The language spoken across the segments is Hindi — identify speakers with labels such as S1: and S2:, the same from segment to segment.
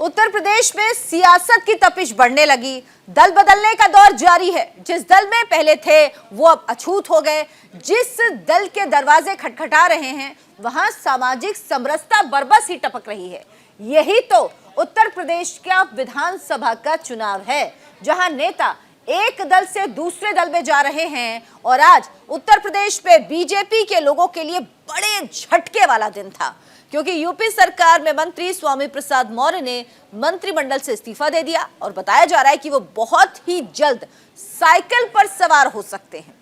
S1: उत्तर प्रदेश में सियासत की तपिश बढ़ने लगी। दल बदलने का दौर जारी है। जिस दल में पहले थे वो अब अछूत हो गए। जिस दल के दरवाजे खटखटा रहे हैं वहां सामाजिक समरसता बरबस ही टपक रही है। यही तो उत्तर प्रदेश का विधानसभा का चुनाव है, जहां नेता एक दल से दूसरे दल में जा रहे हैं। और आज उत्तर प्रदेश पे बीजेपी के लोगों के लिए बड़े झटके वाला दिन था, क्योंकि यूपी सरकार में मंत्री स्वामी प्रसाद मौर्य ने मंत्रिमंडल से इस्तीफा दे दिया और बताया जा रहा है कि वो बहुत ही जल्द साइकिल पर सवार हो सकते हैं।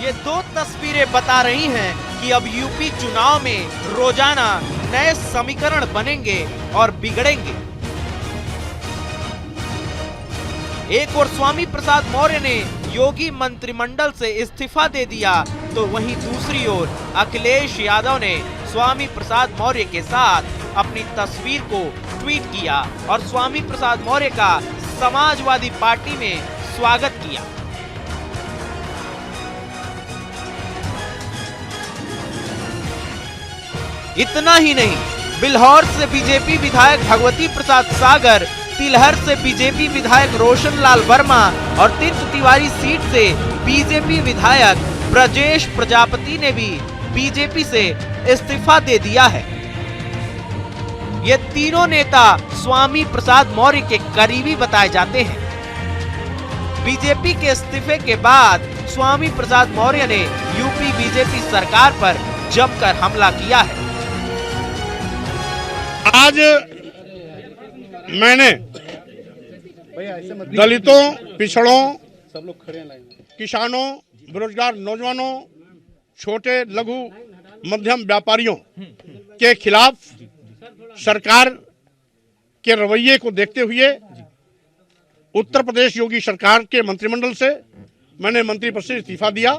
S2: ये दो तस्वीरें बता रही हैं कि अब यूपी चुनाव में रोजाना नए समीकरण बनेंगे और बिगड़ेंगे। एक और स्वामी प्रसाद मौर्य ने योगी मंत्रिमंडल से इस्तीफा दे दिया, तो वहीं दूसरी ओर अखिलेश यादव ने स्वामी प्रसाद मौर्य के साथ अपनी तस्वीर को ट्वीट किया और स्वामी प्रसाद मौर्य का समाजवादी पार्टी में स्वागत किया। इतना ही नहीं, बिल्हौर से बीजेपी विधायक भगवती प्रसाद सागर, तिलहर से बीजेपी विधायक रोशन लाल वर्मा और तीर्थ तिवारी सीट से बीजेपी विधायक ब्रजेश प्रजापति ने भी बीजेपी से इस्तीफा दे दिया है। ये तीनों नेता स्वामी प्रसाद मौर्य के करीबी बताए जाते हैं। बीजेपी के इस्तीफे के बाद स्वामी प्रसाद मौर्य ने यूपी बीजेपी सरकार पर जमकर हमला किया है।
S3: आज मैंने दलितों, पिछड़ों, किसानों, बेरोजगार नौजवानों, छोटे लघु मध्यम व्यापारियों के खिलाफ सरकार के रवैये को देखते हुए उत्तर प्रदेश योगी सरकार के मंत्रिमंडल से मैंने मंत्री पद से इस्तीफा दिया।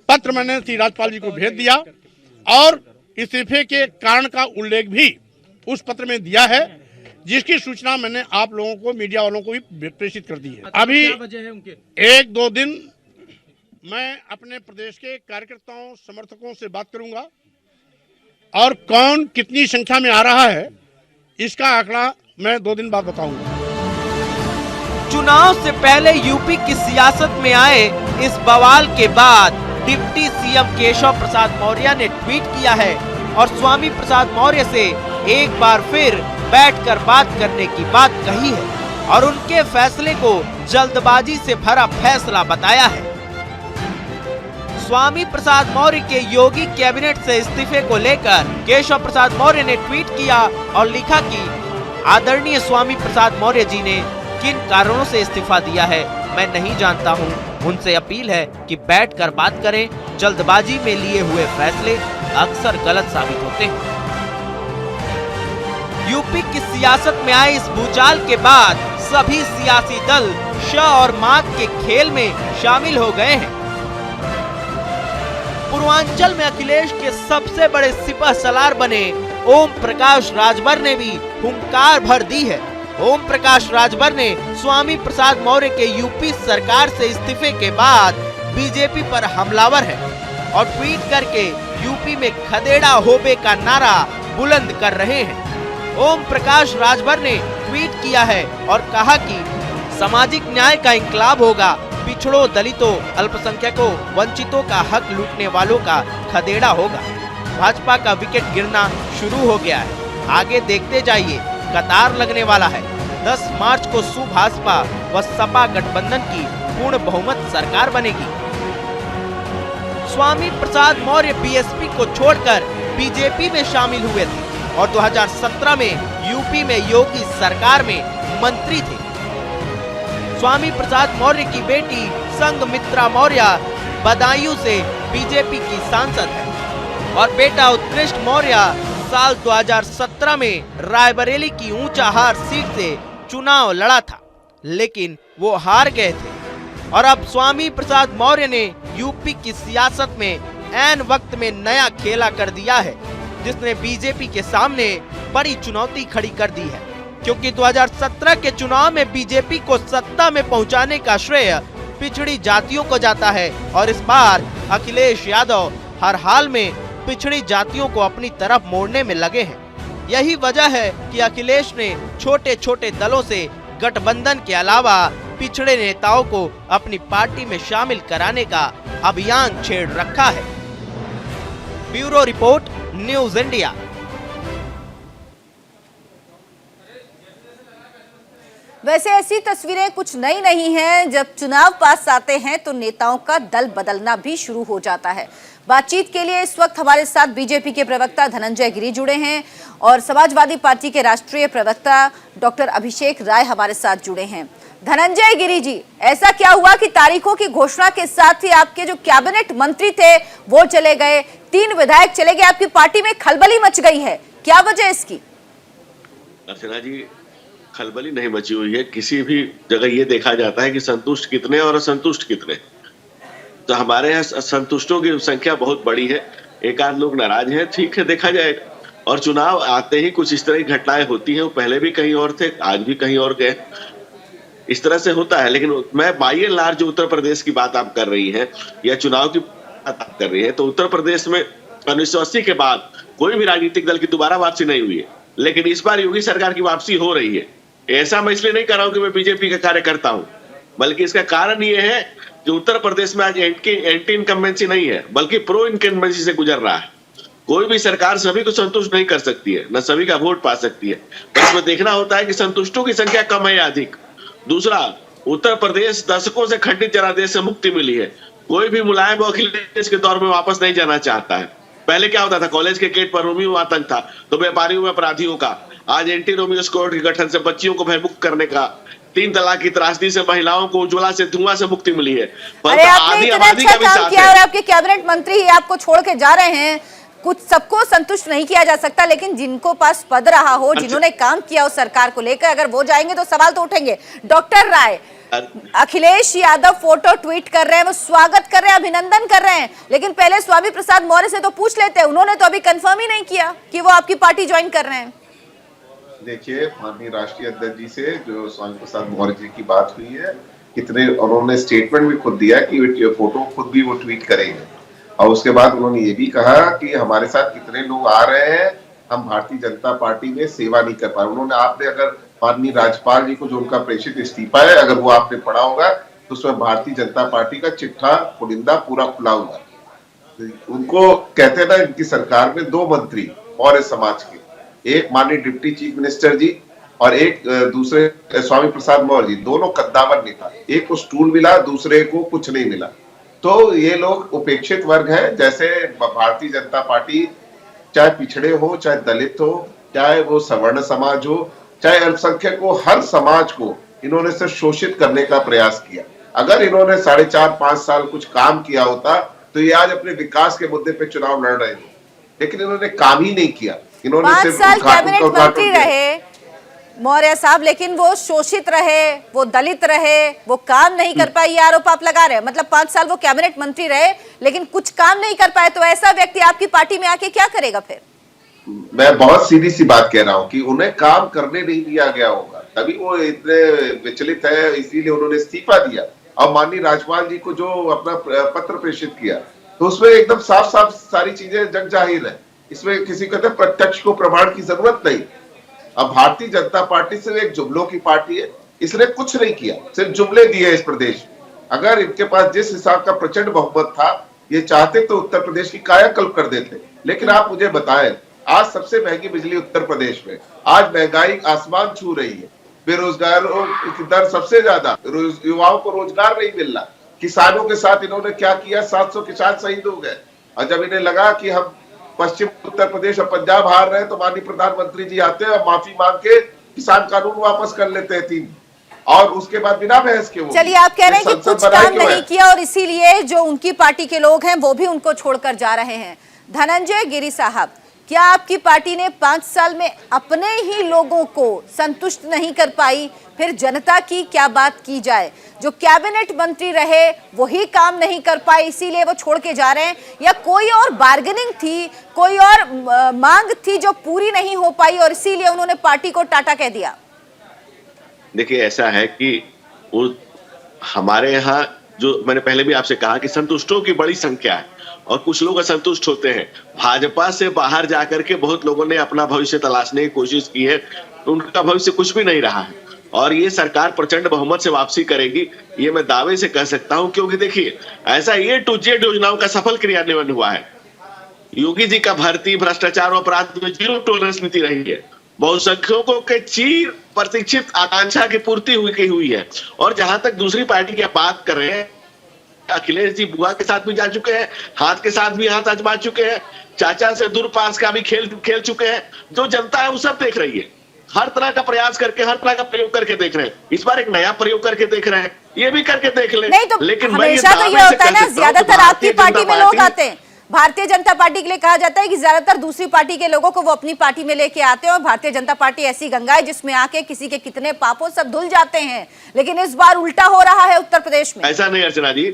S3: पत्र मैंने श्री राज्यपाल जी को भेज दिया और इस्तीफे के कारण का उल्लेख भी उस पत्र में दिया है, जिसकी सूचना मैंने आप लोगों को, मीडिया वालों को भी प्रेषित कर दी है। अभी एक दो दिन मैं अपने प्रदेश के कार्यकर्ताओं, समर्थकों से बात करूंगा और कौन कितनी संख्या में आ रहा है इसका आंकड़ा मैं 2 दिन बाद बताऊंगा।
S2: चुनाव से पहले यूपी की सियासत में आए इस बवाल के बाद डिप्टी सीएम केशव प्रसाद मौर्य ने ट्वीट किया है और स्वामी प्रसाद मौर्य से एक बार फिर बैठकर बात करने की बात कही है और उनके फैसले को जल्दबाजी से भरा फैसला बताया है। स्वामी प्रसाद मौर्य के योगी कैबिनेट से इस्तीफे को लेकर केशव प्रसाद मौर्य ने ट्वीट किया और लिखा कि आदरणीय स्वामी प्रसाद मौर्य जी ने किन कारणों से इस्तीफा दिया है मैं नहीं जानता हूं। उनसे अपील है कि बैठकर बात करें। जल्दबाजी में लिए हुए फैसले अक्सर गलत साबित होते हैं। यूपी की सियासत में आए इस भूचाल के बाद सभी सियासी दल श और मात के खेल में शामिल हो गए हैं। पूर्वांचल में अखिलेश के सबसे बड़े सिपह सलार बने ओम प्रकाश राजभर ने भी हुंकार भर दी है। ओम प्रकाश राजभर ने स्वामी प्रसाद मौर्य के यूपी सरकार से इस्तीफे के बाद बीजेपी पर हमलावर है और ट्वीट करके यूपी में खदेड़ा होबे का नारा बुलंद कर रहे हैं। ओम प्रकाश राजभर ने ट्वीट किया है और कहा कि सामाजिक न्याय का इंकलाब होगा, पिछड़ों, दलितों, अल्पसंख्यकों, वंचितों का हक लूटने वालों का खदेड़ा होगा। भाजपा का विकेट गिरना शुरू हो गया है, आगे देखते जाइए, कतार लगने वाला है। 10 मार्च को सुभाजपा व सपा गठबंधन की पूर्ण बहुमत सरकार बनेगी। स्वामी प्रसाद मौर्य बीएसपी को छोड़कर बीजेपी में शामिल हुए थे और 2017 में यूपी में योगी सरकार में मंत्री थे। स्वामी प्रसाद मौर्य की बेटी संघमित्रा मौर्य बदायूं से बीजेपी की सांसद है और बेटा उत्कृष्ट मौर्य साल 2017 में रायबरेली की ऊंचाहार सीट से चुनाव लड़ा था, लेकिन वो हार गए थे। और अब स्वामी प्रसाद मौर्य ने यूपी की सियासत में ऐन वक्त में नया खेला कर दिया है, जिसने बीजेपी के सामने बड़ी चुनौती खड़ी कर दी है। क्योंकि 2017 के चुनाव में बीजेपी को सत्ता में पहुंचाने का श्रेय पिछड़ी जातियों को जाता है और इस बार अखिलेश यादव हर हाल में पिछड़ी जातियों को अपनी तरफ मोड़ने में लगे हैं। यही वजह है कि अखिलेश ने छोटे छोटे दलों से गठबंधन के अलावा पिछड़े नेताओं को अपनी पार्टी में शामिल कराने का अभियान छेड़ रखा है। Bureau report, news India.
S1: वैसे ऐसी तस्वीरें कुछ नई नहीं हैं। जब चुनाव पास आते हैं तो नेताओं का दल बदलना भी शुरू हो जाता है। बातचीत के लिए इस वक्त हमारे साथ बीजेपी के प्रवक्ता धनंजय गिरी जुड़े हैं और समाजवादी पार्टी के राष्ट्रीय प्रवक्ता डॉक्टर अभिषेक राय हमारे साथ जुड़े हैं। धनंजय गिरी जी, ऐसा क्या हुआ कि तारीखों की घोषणा के साथ ही आपके जो कैबिनेट मंत्री थे वो चले गए, 3 विधायक चले गए, आपकी पार्टी में खलबली मच गई है, क्या वजह इसकी?
S4: अर्चना जी, खलबली नहीं मची हुई है। किसी भी जगह ये देखा जाता है कि संतुष्ट कितने और असंतुष्ट कितने। तो हमारे यहाँ संतुष्टों की संख्या बहुत बड़ी है, एक आध लोग नाराज हैं, ठीक है, देखा जाएगा। और चुनाव आते ही कुछ इस तरह की घटनाएं होती हैं। वो पहले भी कहीं और थे, आज भी कहीं और गए, इस तरह से होता है। लेकिन मैं बाई एंड लार्ज जो उत्तर प्रदेश की बात आप कर रही हैं या चुनाव की बात आप कर रही हैं, तो उत्तर प्रदेश में 1980 के बाद कोई भी राजनीतिक दल की दोबारा वापसी नहीं हुई है। लेकिन इस बार योगी सरकार की वापसी हो रही है। ऐसा मैं इसलिए नहीं कर रहा हूं कि मैं बीजेपी का कार्यकर्ता हूं, बल्कि इसका कारण ये है कि उत्तर प्रदेश में आज एंटी इनकम्बेंसी नहीं है, बल्कि प्रो इनकम्बेंसी से गुजर रहा है। कोई भी सरकार सभी को संतुष्ट नहीं कर सकती है, न सभी का वोट पा सकती है। बस में देखना होता है कि संतुष्टों की संख्या कम है या अधिक। दूसरा, उत्तर प्रदेश दशकों से खंडित जनादेश से मुक्ति मिली है। कोई भी मुलायम व अखिलेश के दौर में वापस नहीं जाना चाहता है। पहले क्या होता था, कॉलेज के गेट पर रोमियो आतंक था, तो व्यापारियों में अपराधियों का। आज एंटी रोमियो स्क्वाड के गठन से बच्चियों को भयमुक्त करने का, 3 तलाक की त्रासदी से महिलाओं को उज्ज्वला से धुआं से मुक्ति मिली है।
S1: अरे आपने इतना अच्छा काम किया और आपके कैबिनेट मंत्री ही आपको छोड़ के जा रहे हैं। कुछ सबको संतुष्ट नहीं किया जा सकता, लेकिन जिनको पास पद रहा हो, जिन्होंने काम किया हो सरकार को लेकर, अगर वो जाएंगे तो सवाल तो उठेंगे। डॉक्टर राय, अखिलेश यादव फोटो ट्वीट कर रहे हैं, वो स्वागत कर रहे हैं, अभिनंदन कर रहे हैं, लेकिन पहले स्वामी प्रसाद मौर्य से तो पूछ लेते। उन्होंने तो अभी कंफर्म ही नहीं किया कि वो आपकी पार्टी ज्वाइन कर रहे हैं।
S5: देखिए, माननीय राष्ट्रीय अध्यक्ष जी से जो स्वामी प्रसाद मौर्य जी की बात हुई है, कितने उन्होंने स्टेटमेंट भी खुद दिया कि फोटो खुद भी वो ट्वीट करेंगे। और उसके बाद उन्होंने ये भी कहा कि हमारे साथ कितने लोग आ रहे हैं, हम भारतीय जनता पार्टी में सेवा नहीं कर पा रहे। उन्होंने, आपने अगर माननीय राज्यपाल जी को जो उनका प्रेषित इस्तीफा है, अगर वो आपने पढ़ा होगा तो उसमें भारतीय जनता पार्टी का चिट्ठा पुलिंदा पूरा खुला हुआ है। उनको कहते हैं ना, इनकी सरकार में 2 मंत्री मौर्य समाज के, एक माननीय डिप्टी चीफ मिनिस्टर जी और एक दूसरे स्वामी प्रसाद मौर्य जी, दोनों कद्दावर नेता। एक को स्टूल मिला, दूसरे को कुछ नहीं मिला। तो ये लोग उपेक्षित वर्ग है। जैसे भारतीय जनता पार्टी चाहे पिछड़े हो, चाहे दलित हो, चाहे वो सवर्ण समाज हो, चाहे अल्पसंख्यक हो, हर समाज को इन्होंने सिर्फ शोषित करने का प्रयास किया। अगर इन्होंने 4.5-5 साल कुछ काम किया होता तो ये आज अपने विकास के मुद्दे पे चुनाव लड़ रहे थे, लेकिन इन्होंने काम ही नहीं किया। इन्होंने
S1: 5 साल कैबिनेट मंत्री रहे मौर्य साहब, लेकिन वो शोषित रहे, वो दलित रहे, वो काम नहीं कर पाए, ये आरोप आप लगा रहे हैं। मतलब 5 साल वो कैबिनेट मंत्री रहे लेकिन कुछ काम नहीं कर पाए, तो ऐसा व्यक्ति आपकी पार्टी में आके क्या करेगा फिर?
S5: मैं बहुत सीधी सी बात कह रहा हूं कि उन्हें काम करने नहीं दिया गया होगा, तभी वो इतने विचलित है, इसीलिए उन्होंने इस्तीफा दिया। और माननीय राज्यपाल जी को जो अपना पत्र प्रेषित किया, तो उसमें एकदम साफ साफ सारी चीजें जग जाहिर है। इसमें किसी कहते प्रत्यक्ष को प्रमाण की जरूरत नहीं। अब भारतीय जनता पार्टी सिर्फ एक जुमलों की पार्टी है, इसने कुछ नहीं किया, सिर्फ जुमले दिए इस प्रदेश में। अगर इनके पास जिस हिसाब का प्रचंड बहुमत था, ये चाहते तो उत्तर प्रदेश की कायाकल्प कर देते। लेकिन आप मुझे बताएं, आज सबसे महंगी बिजली उत्तर प्रदेश में, आज महंगाई आसमान छू रही है, बेरोजगारों की दर सबसे ज्यादा, युवाओं को रोजगार नहीं मिल रहा। किसानों के साथ इन्होंने क्या किया, 700 किसान शहीद हो गए। और जब इन्हें लगा कि हम पश्चिम उत्तर प्रदेश और पंजाब हार रहे हैं, तो माननीय प्रधानमंत्री जी आते हैं और माफी मांग के किसान कानून वापस कर लेते हैं 3, और उसके बाद बिना बहस के वो।
S1: चलिए, आप कह रहे हैं कि कुछ काम नहीं किया और इसीलिए जो उनकी पार्टी के लोग हैं वो भी उनको छोड़कर जा रहे हैं। धनंजय गिरी साहब, क्या आपकी पार्टी ने 5 साल में अपने ही लोगों को संतुष्ट नहीं कर पाई, फिर जनता की क्या बात की जाए? जो कैबिनेट मंत्री रहे वही काम नहीं कर पाए, इसीलिए वो छोड़ के जा रहे हैं, या कोई और बार्गेनिंग थी, कोई और मांग थी जो पूरी नहीं हो पाई और इसीलिए उन्होंने पार्टी को टाटा कह दिया?
S4: देखिए ऐसा है कि वो हमारे यहाँ जो मैंने पहले भी आपसे कहा कि संतुष्टों की बड़ी संख्या है और कुछ लोग असंतुष्ट होते हैं। भाजपा से बाहर जाकर के बहुत लोगों ने अपना भविष्य तलाशने की कोशिश की है, उनका भविष्य कुछ भी नहीं रहा है और ये सरकार प्रचंड बहुमत से वापसी करेगी, ये मैं दावे से कह सकता हूं। क्योंकि देखिए ऐसा A to Z योजनाओं का सफल क्रियान्वयन हुआ है। योगी जी का भर्ती, भ्रष्टाचार और अपराध में जीरो टॉलरेंस नीति रही है। बहुसंख्यकों के चीर प्रतीक्षित आकांक्षा की पूर्ति हुई है। और जहां तक दूसरी पार्टी की बात कर रहे हैं, अखिलेश जी बुआ के साथ भी जा चुके हैं, हाथ के साथ भी हाथ आजमा चुके हैं, चाचा से दूर पास का भी खेल चुके हैं। जो जनता है वो सब देख रही है, हर तरह का प्रयास करके, हर तरह का प्रयोग करके देख रहे हैं। इस बार एक नया प्रयोग करके देख रहे हैं, ये भी करके देख ले।
S1: नहीं तो
S4: लेकिन
S1: हमेशा तो ये होता है ना, ज्यादातर आपकी पार्टी में लोग आते हैं। भारतीय जनता पार्टी के लिए कहा जाता है कि ज्यादातर दूसरी पार्टी के लोगों को वो अपनी पार्टी में लेके आते हैं और भारतीय जनता पार्टी ऐसी गंगा है जिसमें आके किसी के कितने पापों सब धुल जाते हैं। लेकिन इस बार उल्टा हो रहा है उत्तर प्रदेश में।
S4: ऐसा नहीं अर्चना जी,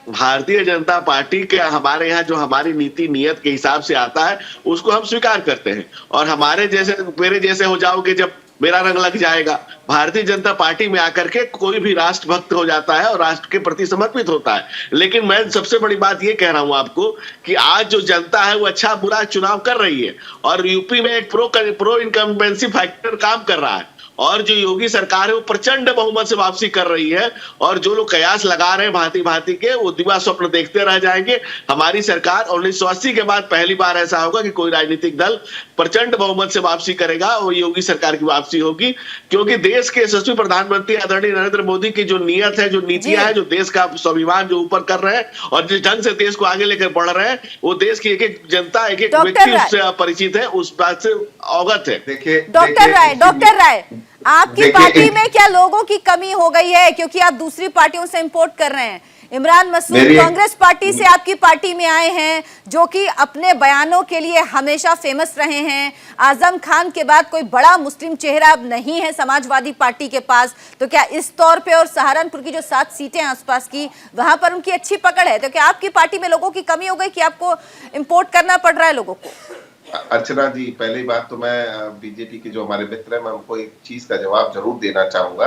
S4: भारतीय जनता पार्टी के हमारे यहाँ जो हमारी नीति नियत के हिसाब से आता है उसको हम स्वीकार करते हैं। और हमारे जैसे मेरे जैसे हो जाओगे जब मेरा रंग लग जाएगा। भारतीय जनता पार्टी में आकर के कोई भी राष्ट्रभक्त हो जाता है और राष्ट्र के प्रति समर्पित होता है। लेकिन मैं सबसे बड़ी बात ये कह रहा हूं आपको कि आज जो जनता है वो अच्छा बुरा चुनाव कर रही है और यूपी में एक प्रो इनकम्बेंसी फैक्टर काम कर रहा है और जो योगी सरकार है वो प्रचंड बहुमत से वापसी कर रही है। और जो लोग कयास लगा रहे हैं भांति के, वो दिवा स्वप्न देखते रह जाएंगे। हमारी सरकार 1980 के बाद पहली बार ऐसा होगा कि कोई राजनीतिक दल प्रचंड बहुमत से वापसी करेगा और योगी सरकार की वापसी होगी। क्योंकि देश के यशस्वी प्रधानमंत्री आदरणीय नरेंद्र मोदी की जो नीयत है, जो नीतियां है, जो देश का स्वाभिमान जो ऊपर कर रहे हैं और जिस ढंग से देश को आगे लेकर बढ़ रहे हैं, वो देश की एक एक जनता, एक एक व्यक्ति उससे परिचित है, उस बात से अवगत है।
S5: देखिए
S1: डॉक्टर राय, आपकी पार्टी में क्या लोगों की कमी हो गई है? क्योंकि आप दूसरी पार्टियों से इंपोर्ट कर रहे हैं। इमरान मसूद कांग्रेस पार्टी से आपकी पार्टी में आए हैं, जो कि अपने बयानों के लिए हमेशा फेमस रहे हैं। आजम खान के बाद कोई बड़ा मुस्लिम चेहरा अब नहीं है समाजवादी पार्टी के पास। तो क्या इस तौर पे और सहारनपुर की जो 7 सीटें आसपास की, वहां पर उनकी अच्छी पकड़ है? तो क्या आपकी पार्टी में लोगों की कमी हो गई कि आपको इंपोर्ट करना पड़ रहा है लोगों को?
S5: अर्चना जी, पहली बात तो मैं बीजेपी के जो हमारे मित्र हैं, मैं उनको एक चीज का जवाब जरूर देना चाहूंगा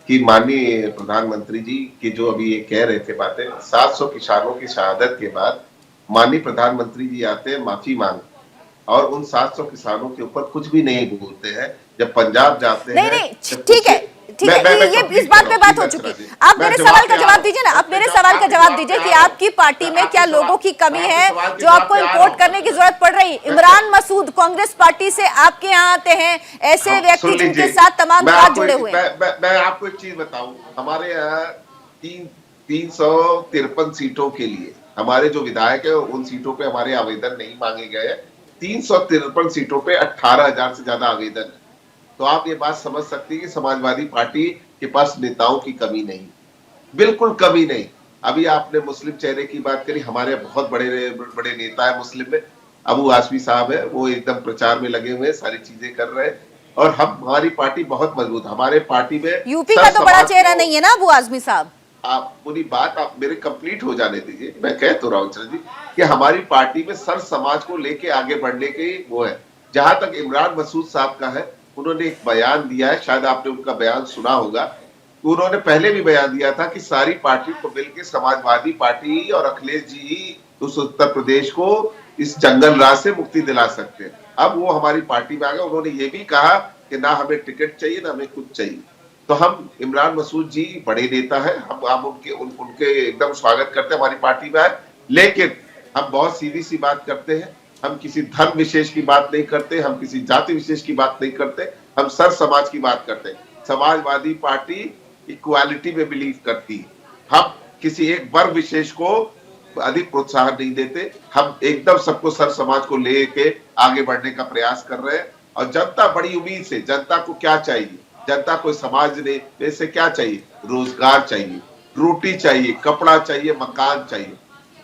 S5: कि माननीय प्रधानमंत्री जी की जो अभी ये कह रहे थे बातें, 700 किसानों की शहादत के बाद माननीय प्रधानमंत्री जी आते हैं, माफी मांग और उन 700 किसानों के ऊपर कुछ भी नहीं बोलते हैं। जब पंजाब जाते हैं,
S1: नहीं ठीक है, ये इस बात पे बात हो चुकी है। आप मेरे सवाल का जवाब दीजिए ना, आप मेरे सवाल का जवाब दीजिए कि आपकी पार्टी में क्या लोगों की कमी है जो आपको इंपोर्ट करने की जरूरत पड़ रही? इमरान मसूद कांग्रेस पार्टी से आपके यहाँ आते हैं, ऐसे व्यक्ति जिनके साथ तमाम बात जुड़े हुए हैं।
S5: मैं आपको एक चीज बताऊं, हमारे यहाँ 353 सीटों के लिए हमारे जो विधायक है उन सीटों पे हमारे आवेदन नहीं मांगे गए हैं। 353 सीटों पे 18,000 से ज्यादा आवेदन है। तो आप ये बात समझ सकती हैं कि समाजवादी पार्टी के पास नेताओं की कमी नहीं, बिल्कुल कमी नहीं। अभी आपने मुस्लिम चेहरे की बात करी, हमारे बहुत बड़े नेता है मुस्लिम में, अबू आसमी साहब है, वो एकदम प्रचार में लगे हुए हैं, सारी चीजें कर रहे हैं और हमारी पार्टी बहुत मजबूत। हमारे पार्टी में
S1: यूपी का तो बड़ा चेहरा नहीं है ना अबू आजमी साहब?
S5: आप पूरी बात आप मेरे कंप्लीट हो जाने दीजिए। मैं कह तो रहा हूँ जी कि हमारी पार्टी में सर समाज को लेके आगे बढ़ने के वो है। जहां तक इमरान मसूद साहब का है, उन्होंने एक बयान दिया है, शायद आपने उनका बयान सुना होगा। उन्होंने पहले भी बयान दिया था कि सारी पार्टी को मिलकर समाजवादी पार्टी और अखिलेश जी ही उस उत्तर प्रदेश को इस जंगल राज से मुक्ति दिला सकते हैं। अब वो हमारी पार्टी में आ गए। उन्होंने ये भी कहा कि ना हमें टिकट चाहिए ना हमें कुछ चाहिए। तो हम इमरान मसूद जी बड़े नेता है, हम उनके एकदम स्वागत करते हैं, हमारी पार्टी में आए। लेकिन हम बहुत सीधी सी बात करते हैं, हम किसी धर्म विशेष की बात नहीं करते, हम किसी जाति विशेष की बात नहीं करते, हम सर समाज की बात करते हैं। समाजवादी पार्टी इक्वालिटी में बिलीव करती है। हम किसी एक वर्ग विशेष को अधिक प्रोत्साहन नहीं देते, हम एकदम सबको सर समाज को लेके आगे बढ़ने का प्रयास कर रहे हैं। और जनता बड़ी उम्मीद से, जनता को क्या चाहिए, जनता को समाज ने से क्या चाहिए? रोजगार चाहिए, रोटी चाहिए, कपड़ा चाहिए, मकान चाहिए।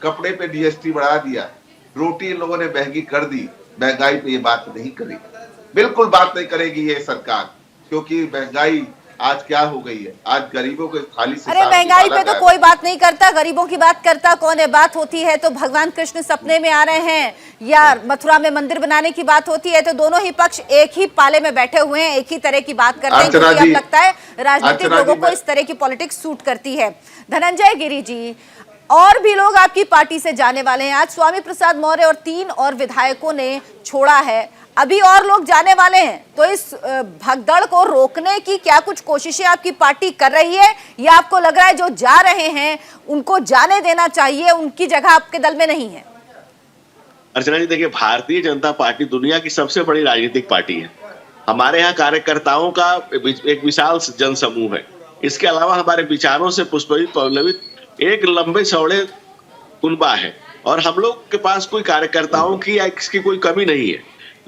S5: कपड़े पे जीएसटी बढ़ा दिया, रोटी इन लोगों ने महंगी कर दी। महंगाई पे ये बात नहीं करेगी, बिल्कुल बात नहीं करेगी ये सरकार, क्योंकि महंगाई आज क्या हो गई है, आज गरीबों के थाली से
S1: अरे महंगाई पे तो कोई बात नहीं करता, गरीबों की बात करता कौन है? बात होती है तो भगवान कृष्ण सपने में आ रहे हैं या मथुरा में मंदिर बनाने की बात होती है तो दोनों ही पक्ष एक ही पाले में बैठे हुए हैं, एक ही तरह की बात करते हैं, क्योंकि अब लगता है राजनीतिक लोगों को इस तरह की पॉलिटिक्स सूट करती है। धनंजय गिरी जी, और भी लोग आपकी पार्टी से जाने वाले हैं। आज स्वामी प्रसाद मौर्य और 3 और विधायकों ने छोड़ा है, अभी और लोग जाने वाले हैं, तो इस भगदड़ को रोकने की क्या कुछ कोशिशें आपकी पार्टी कर रही है या आपको लग रहा है जो जा रहे हैं उनको जाने देना चाहिए, उनकी जगह आपके दल में नहीं है?
S4: अर्चना जी देखिए, भारतीय जनता पार्टी दुनिया की सबसे बड़ी राजनीतिक पार्टी है। हमारे यहाँ कार्यकर्ताओं का एक विशाल जनसमूह है। इसके अलावा हमारे विचारों से पुष्पित पल्लवित एक लंबे चौड़े कुनबा है और हम लोग के पास कोई कार्यकर्ताओं की या इसकी कोई कमी नहीं है,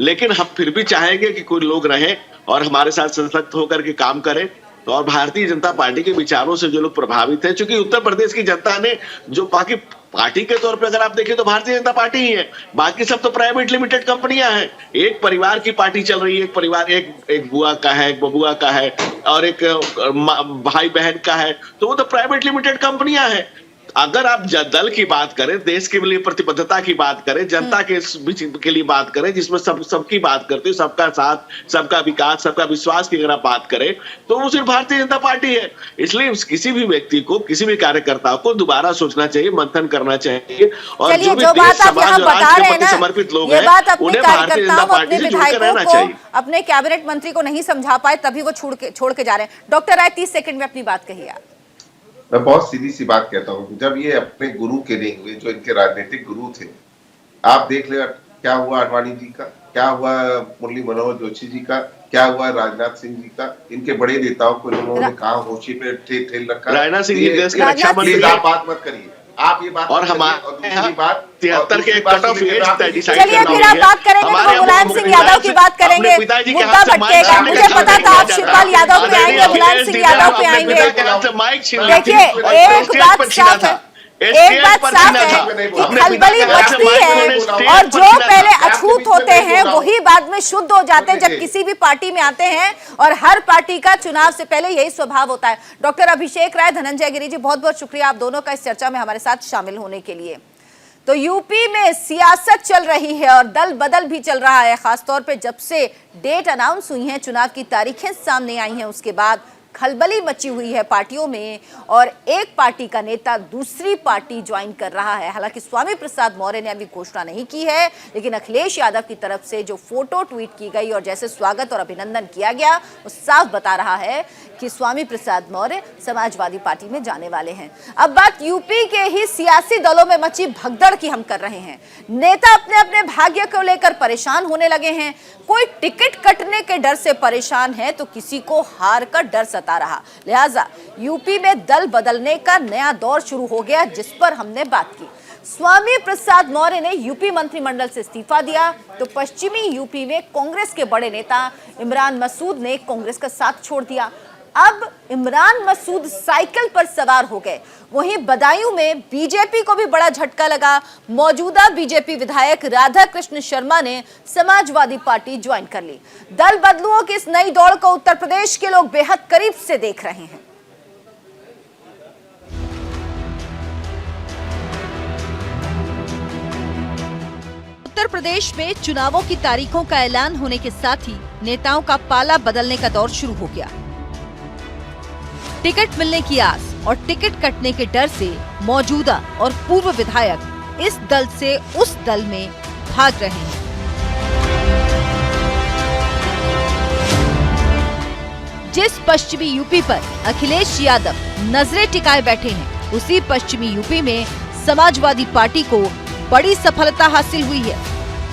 S4: लेकिन हम फिर भी चाहेंगे कि कोई लोग रहें और हमारे साथ संसक्त होकर के काम करें। तो और भारतीय जनता पार्टी के विचारों से जो लोग प्रभावित हैं, क्योंकि उत्तर प्रदेश की जनता ने जो बाकी पार्टी के तौर पे अगर आप देखें तो भारतीय जनता पार्टी ही है, बाकी सब तो प्राइवेट लिमिटेड कंपनियां हैं। एक परिवार की पार्टी चल रही है, एक परिवार एक बुआ का है, एक बबुआ का है और एक भाई बहन का है, तो वो तो प्राइवेट लिमिटेड कंपनियां हैं। अगर आप दल की बात करें, देश के लिए प्रतिबद्धता की बात करें, जनता के बीच के लिए बात करें, जिसमें सबकी बात करते हैं, सबका साथ, सबका विकास, सबका विश्वास की अगर आप बात करें तो वो सिर्फ भारतीय जनता पार्टी है। इसलिए किसी भी व्यक्ति को, किसी भी कार्यकर्ता को दोबारा सोचना चाहिए, मंथन करना चाहिए और जो भी देश समाज और राष्ट्र के प्रति समर्पित लोग हैं उन्हें भारतीय जनता पार्टी से जुड़कर रहना चाहिए।
S1: अपने कैबिनेट मंत्री को नहीं समझा पाए तभी वो छोड़ के जा रहे हैं। डॉक्टर राय 30 सेकंड में अपनी बात कहिए आप।
S5: मैं बहुत सीधी सी बात कहता हूँ, जब ये अपने गुरु के नहीं हुए, जो इनके राजनीतिक गुरु थे, आप देख ले क्या हुआ आडवाणी जी का, क्या हुआ मुरली मनोहर जोशी जी का, क्या हुआ राजनाथ सिंह जी का। इनके बड़े नेताओं को इन्होंने कहा होशी पे ठेल रखा।
S4: राजनाथ सिंह जी देश के रक्षा मंत्री,
S5: आप बात मत करिए, आप ये बात
S4: और हमारे बात 73 के कट ऑफ एज डिसाइड
S1: चलिए फिर आप बात करेंगे तो मुलायम सिंह यादव की बात करेंगे, मुद्दा भटकेगा। मुझे पता था आप शिवपाल यादव पे आएंगे, मुलायम सिंह यादव पे आएंगे। देखिए एक बात साफ है कि खलबली मचती है और जो पहले अछूत होते हैं वही बाद में शुद्ध हो जाते हैं जब किसी भी पार्टी में आते हैं, और हर पार्टी का चुनाव से पहले यही स्वभाव होता है। डॉक्टर अभिषेक राय, धनंजय गिरी जी, बहुत बहुत शुक्रिया आप दोनों का इस चर्चा में हमारे साथ शामिल होने के लिए। तो यूपी में सियासत चल रही है और दल बदल भी चल रहा है, खासतौर पे जब से डेट अनाउंस हुई है, चुनाव की तारीखें सामने आई हैं, उसके बाद खलबली मची हुई है पार्टियों में और एक पार्टी का नेता दूसरी पार्टी ज्वाइन कर रहा है। हालांकि स्वामी प्रसाद मौर्य ने अभी घोषणा नहीं की है, लेकिन अखिलेश यादव की तरफ से जो फोटो ट्वीट की गई और जैसे स्वागत और अभिनंदन किया गया वो साफ बता रहा है कि स्वामी प्रसाद मौर्य समाजवादी पार्टी में जाने वाले हैं। अब बात यूपी के ही सियासी दलों में मची भगदड़ की हम कर रहे हैं। नेता अपने अपने भाग्य को लेकर परेशान होने लगे हैं। कोई टिकट कटने के डर से परेशान है तो किसी को हार का डर सता रहा। लिहाजा यूपी में दल बदलने का नया दौर शुरू हो गया, जिस पर हमने बात की। स्वामी प्रसाद मौर्य ने यूपी मंत्रिमंडल से इस्तीफा दिया तो पश्चिमी यूपी में कांग्रेस के बड़े नेता इमरान मसूद ने कांग्रेस का साथ छोड़ दिया। अब इमरान मसूद साइकिल पर सवार हो गए। वहीं बदायूं में बीजेपी को भी बड़ा झटका लगा। मौजूदा बीजेपी विधायक राधा कृष्ण शर्मा ने समाजवादी पार्टी ज्वाइन कर ली। दल बदलुओं की इस नई दौड़ को उत्तर प्रदेश के लोग बेहद करीब से देख रहे हैं। उत्तर प्रदेश में चुनावों की तारीखों का ऐलान होने के साथ ही नेताओं का पाला बदलने का दौर शुरू हो गया। टिकट मिलने की आस और टिकट कटने के डर से मौजूदा और पूर्व विधायक इस दल से उस दल में भाग रहे हैं। जिस पश्चिमी यूपी पर अखिलेश यादव नजरें टिकाए बैठे हैं, उसी पश्चिमी यूपी में समाजवादी पार्टी को बड़ी सफलता हासिल हुई है।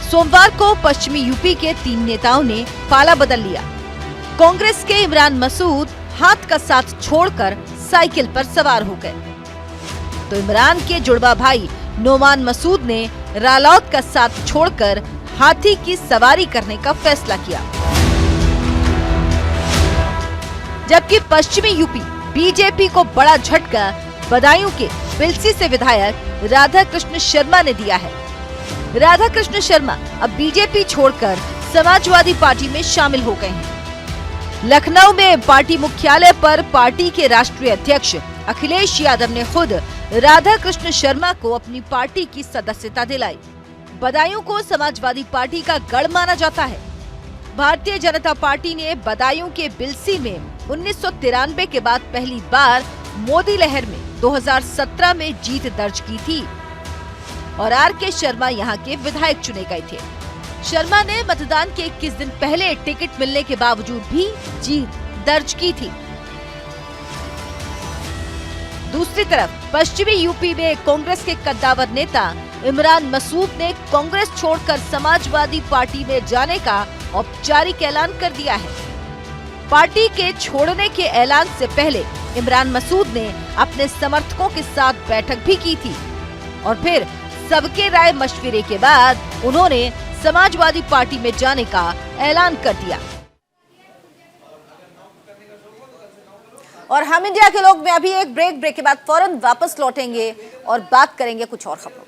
S1: सोमवार को पश्चिमी यूपी के 3 नेताओं ने पाला बदल लिया। कांग्रेस के इमरान मसूद हाथ का साथ छोड़कर साइकिल पर सवार हो गए तो इमरान के जुड़वा भाई नोमान मसूद ने रालौत का साथ छोड़कर हाथी की सवारी करने का फैसला किया। जबकि पश्चिमी यूपी बीजेपी को बड़ा झटका बदायूं के बिलसी से विधायक राधा कृष्ण शर्मा ने दिया है। राधा कृष्ण शर्मा अब बीजेपी छोड़कर समाजवादी पार्टी में शामिल हो गए हैं। लखनऊ में पार्टी मुख्यालय पर पार्टी के राष्ट्रीय अध्यक्ष अखिलेश यादव ने खुद राधा कृष्ण शर्मा को अपनी पार्टी की सदस्यता दिलाई। बदायूं को समाजवादी पार्टी का गढ़ माना जाता है। भारतीय जनता पार्टी ने बदायूं के बिलसी में 1993 के बाद पहली बार मोदी लहर में 2017 में जीत दर्ज की थी और आर.के. शर्मा यहां के विधायक चुने गए थे। शर्मा ने मतदान के 21 दिन पहले टिकट मिलने के बावजूद भी जीत दर्ज की थी। दूसरी तरफ पश्चिमी यूपी में कांग्रेस के कद्दावर नेता इमरान मसूद ने कांग्रेस छोड़कर समाजवादी पार्टी में जाने का औपचारिक ऐलान कर दिया है। पार्टी के छोड़ने के ऐलान से पहले इमरान मसूद ने अपने समर्थकों के साथ बैठक भी की थी और फिर सबके राय मशविरे के बाद उन्होंने समाजवादी पार्टी में जाने का ऐलान कर दिया। और हम इंडिया के लोग में अभी एक ब्रेक के बाद फौरन वापस लौटेंगे और बात करेंगे कुछ और खबरों की।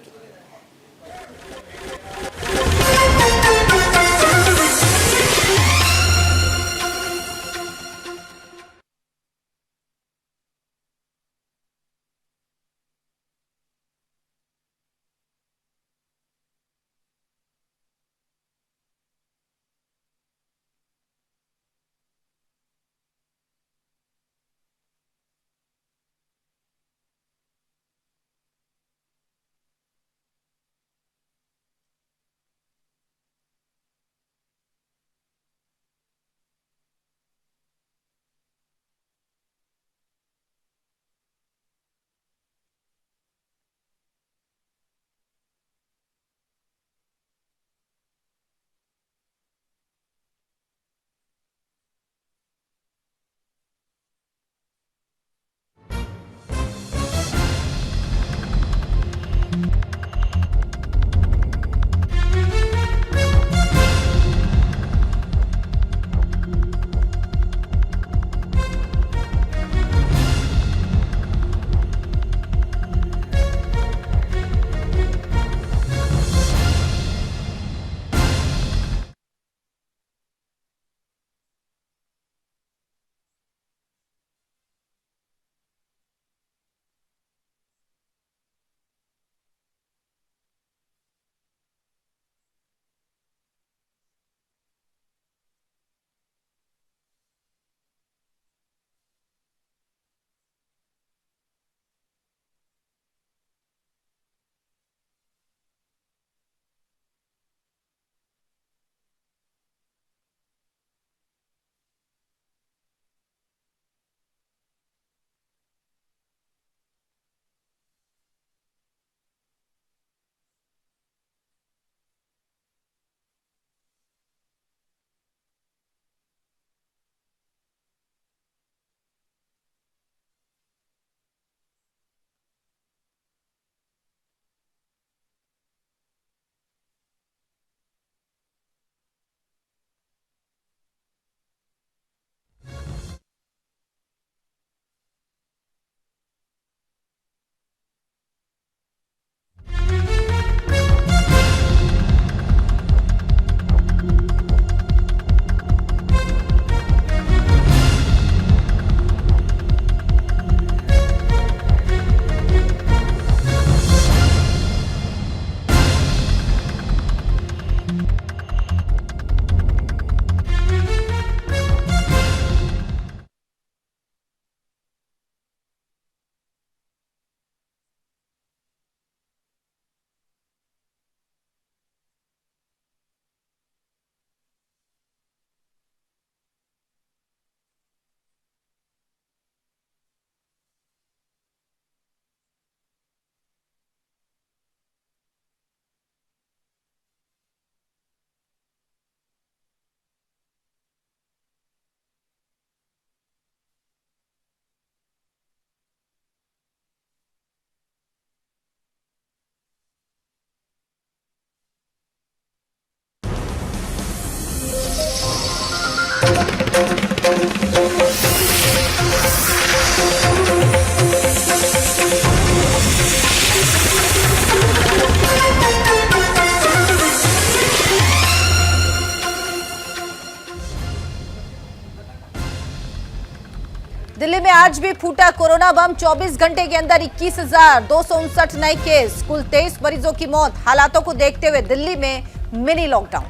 S1: दिल्ली में आज भी फूटा कोरोना बम। 24 घंटे के अंदर 21,259 नए केस, कुल 23 मरीजों की मौत। हालातों को देखते हुए दिल्ली में मिनी लॉकडाउन।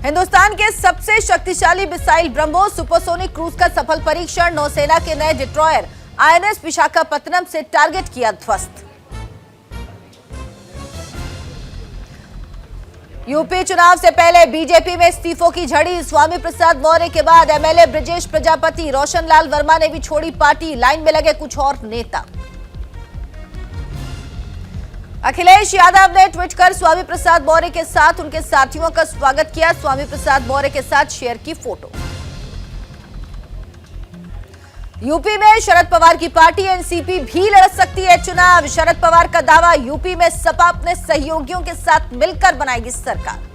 S1: हिंदुस्तान के सबसे शक्तिशाली मिसाइल ब्रह्मोस सुपरसोनिक क्रूज का सफल परीक्षण। नौसेना के नए डिस्ट्रॉयर आईएनएस विशाखापत्तनम से टारगेट किया ध्वस्त। यूपी चुनाव से पहले बीजेपी में इस्तीफों की झड़ी। स्वामी प्रसाद मौर्य के बाद एमएलए ब्रजेश प्रजापति, रोशन लाल वर्मा ने भी छोड़ी पार्टी। लाइन में लगे कुछ और नेता। अखिलेश यादव ने ट्वीट कर स्वामी प्रसाद मौर्य के साथ उनके साथियों का स्वागत किया। स्वामी प्रसाद मौर्य के साथ शेयर की फोटो। यूपी में शरद पवार की पार्टी एनसीपी भी लड़ सकती है चुनाव। शरद पवार का दावा, यूपी में सपा अपने सहयोगियों के साथ मिलकर बनाएगी सरकार।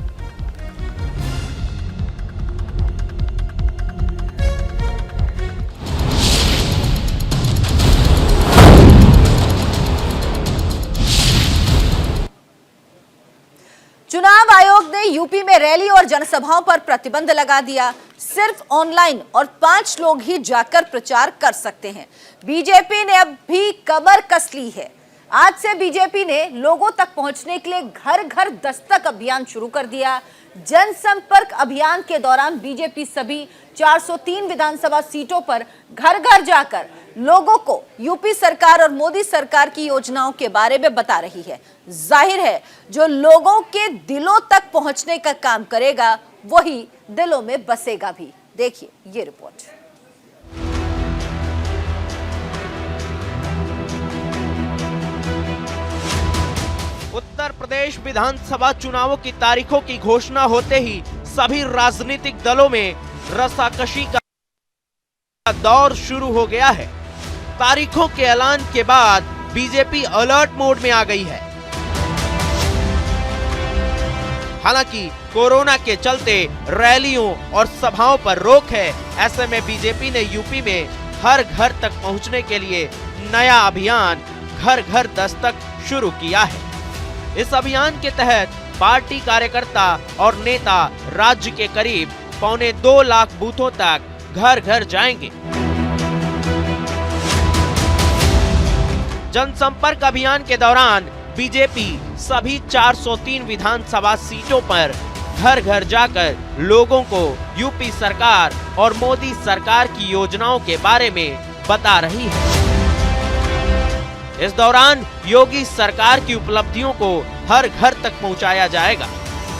S1: चुनाव आयोग ने यूपी में रैली और जनसभाओं पर प्रतिबंध लगा दिया। सिर्फ ऑनलाइन और 5 लोग ही जाकर प्रचार कर सकते हैं। बीजेपी ने अब भी कमर कस ली है। आज से बीजेपी ने लोगों तक पहुंचने के लिए घर घर दस्तक अभियान शुरू कर दिया। जनसंपर्क अभियान के दौरान बीजेपी सभी 403 विधानसभा सीटों पर घर घर जाकर लोगों को यूपी सरकार और मोदी सरकार की योजनाओं के बारे में बता रही है। जाहिर है, जो लोगों के दिलों तक पहुंचने का काम करेगा वही दिलों में बसेगा भी। देखिए ये रिपोर्ट।
S2: उत्तर प्रदेश विधानसभा चुनावों की तारीखों की घोषणा होते ही सभी राजनीतिक दलों में रसाकशी का दौर शुरू हो गया है। तारीखों के ऐलान के बाद बीजेपी अलर्ट मोड में आ गई है। हालांकि कोरोना के चलते रैलियों और सभाओं पर रोक है। ऐसे में बीजेपी ने यूपी में हर घर तक पहुंचने के लिए नया अभियान घर घर दस्तक शुरू किया है। इस अभियान के तहत पार्टी कार्यकर्ता और नेता राज्य के करीब 2.25 लाख बूथों तक घर घर जाएंगे। जनसंपर्क अभियान के दौरान बीजेपी सभी 403 विधानसभा सीटों पर घर घर जाकर लोगों को यूपी सरकार और मोदी सरकार की योजनाओं के बारे में बता रही है। इस दौरान योगी सरकार की उपलब्धियों को हर घर तक पहुंचाया जाएगा।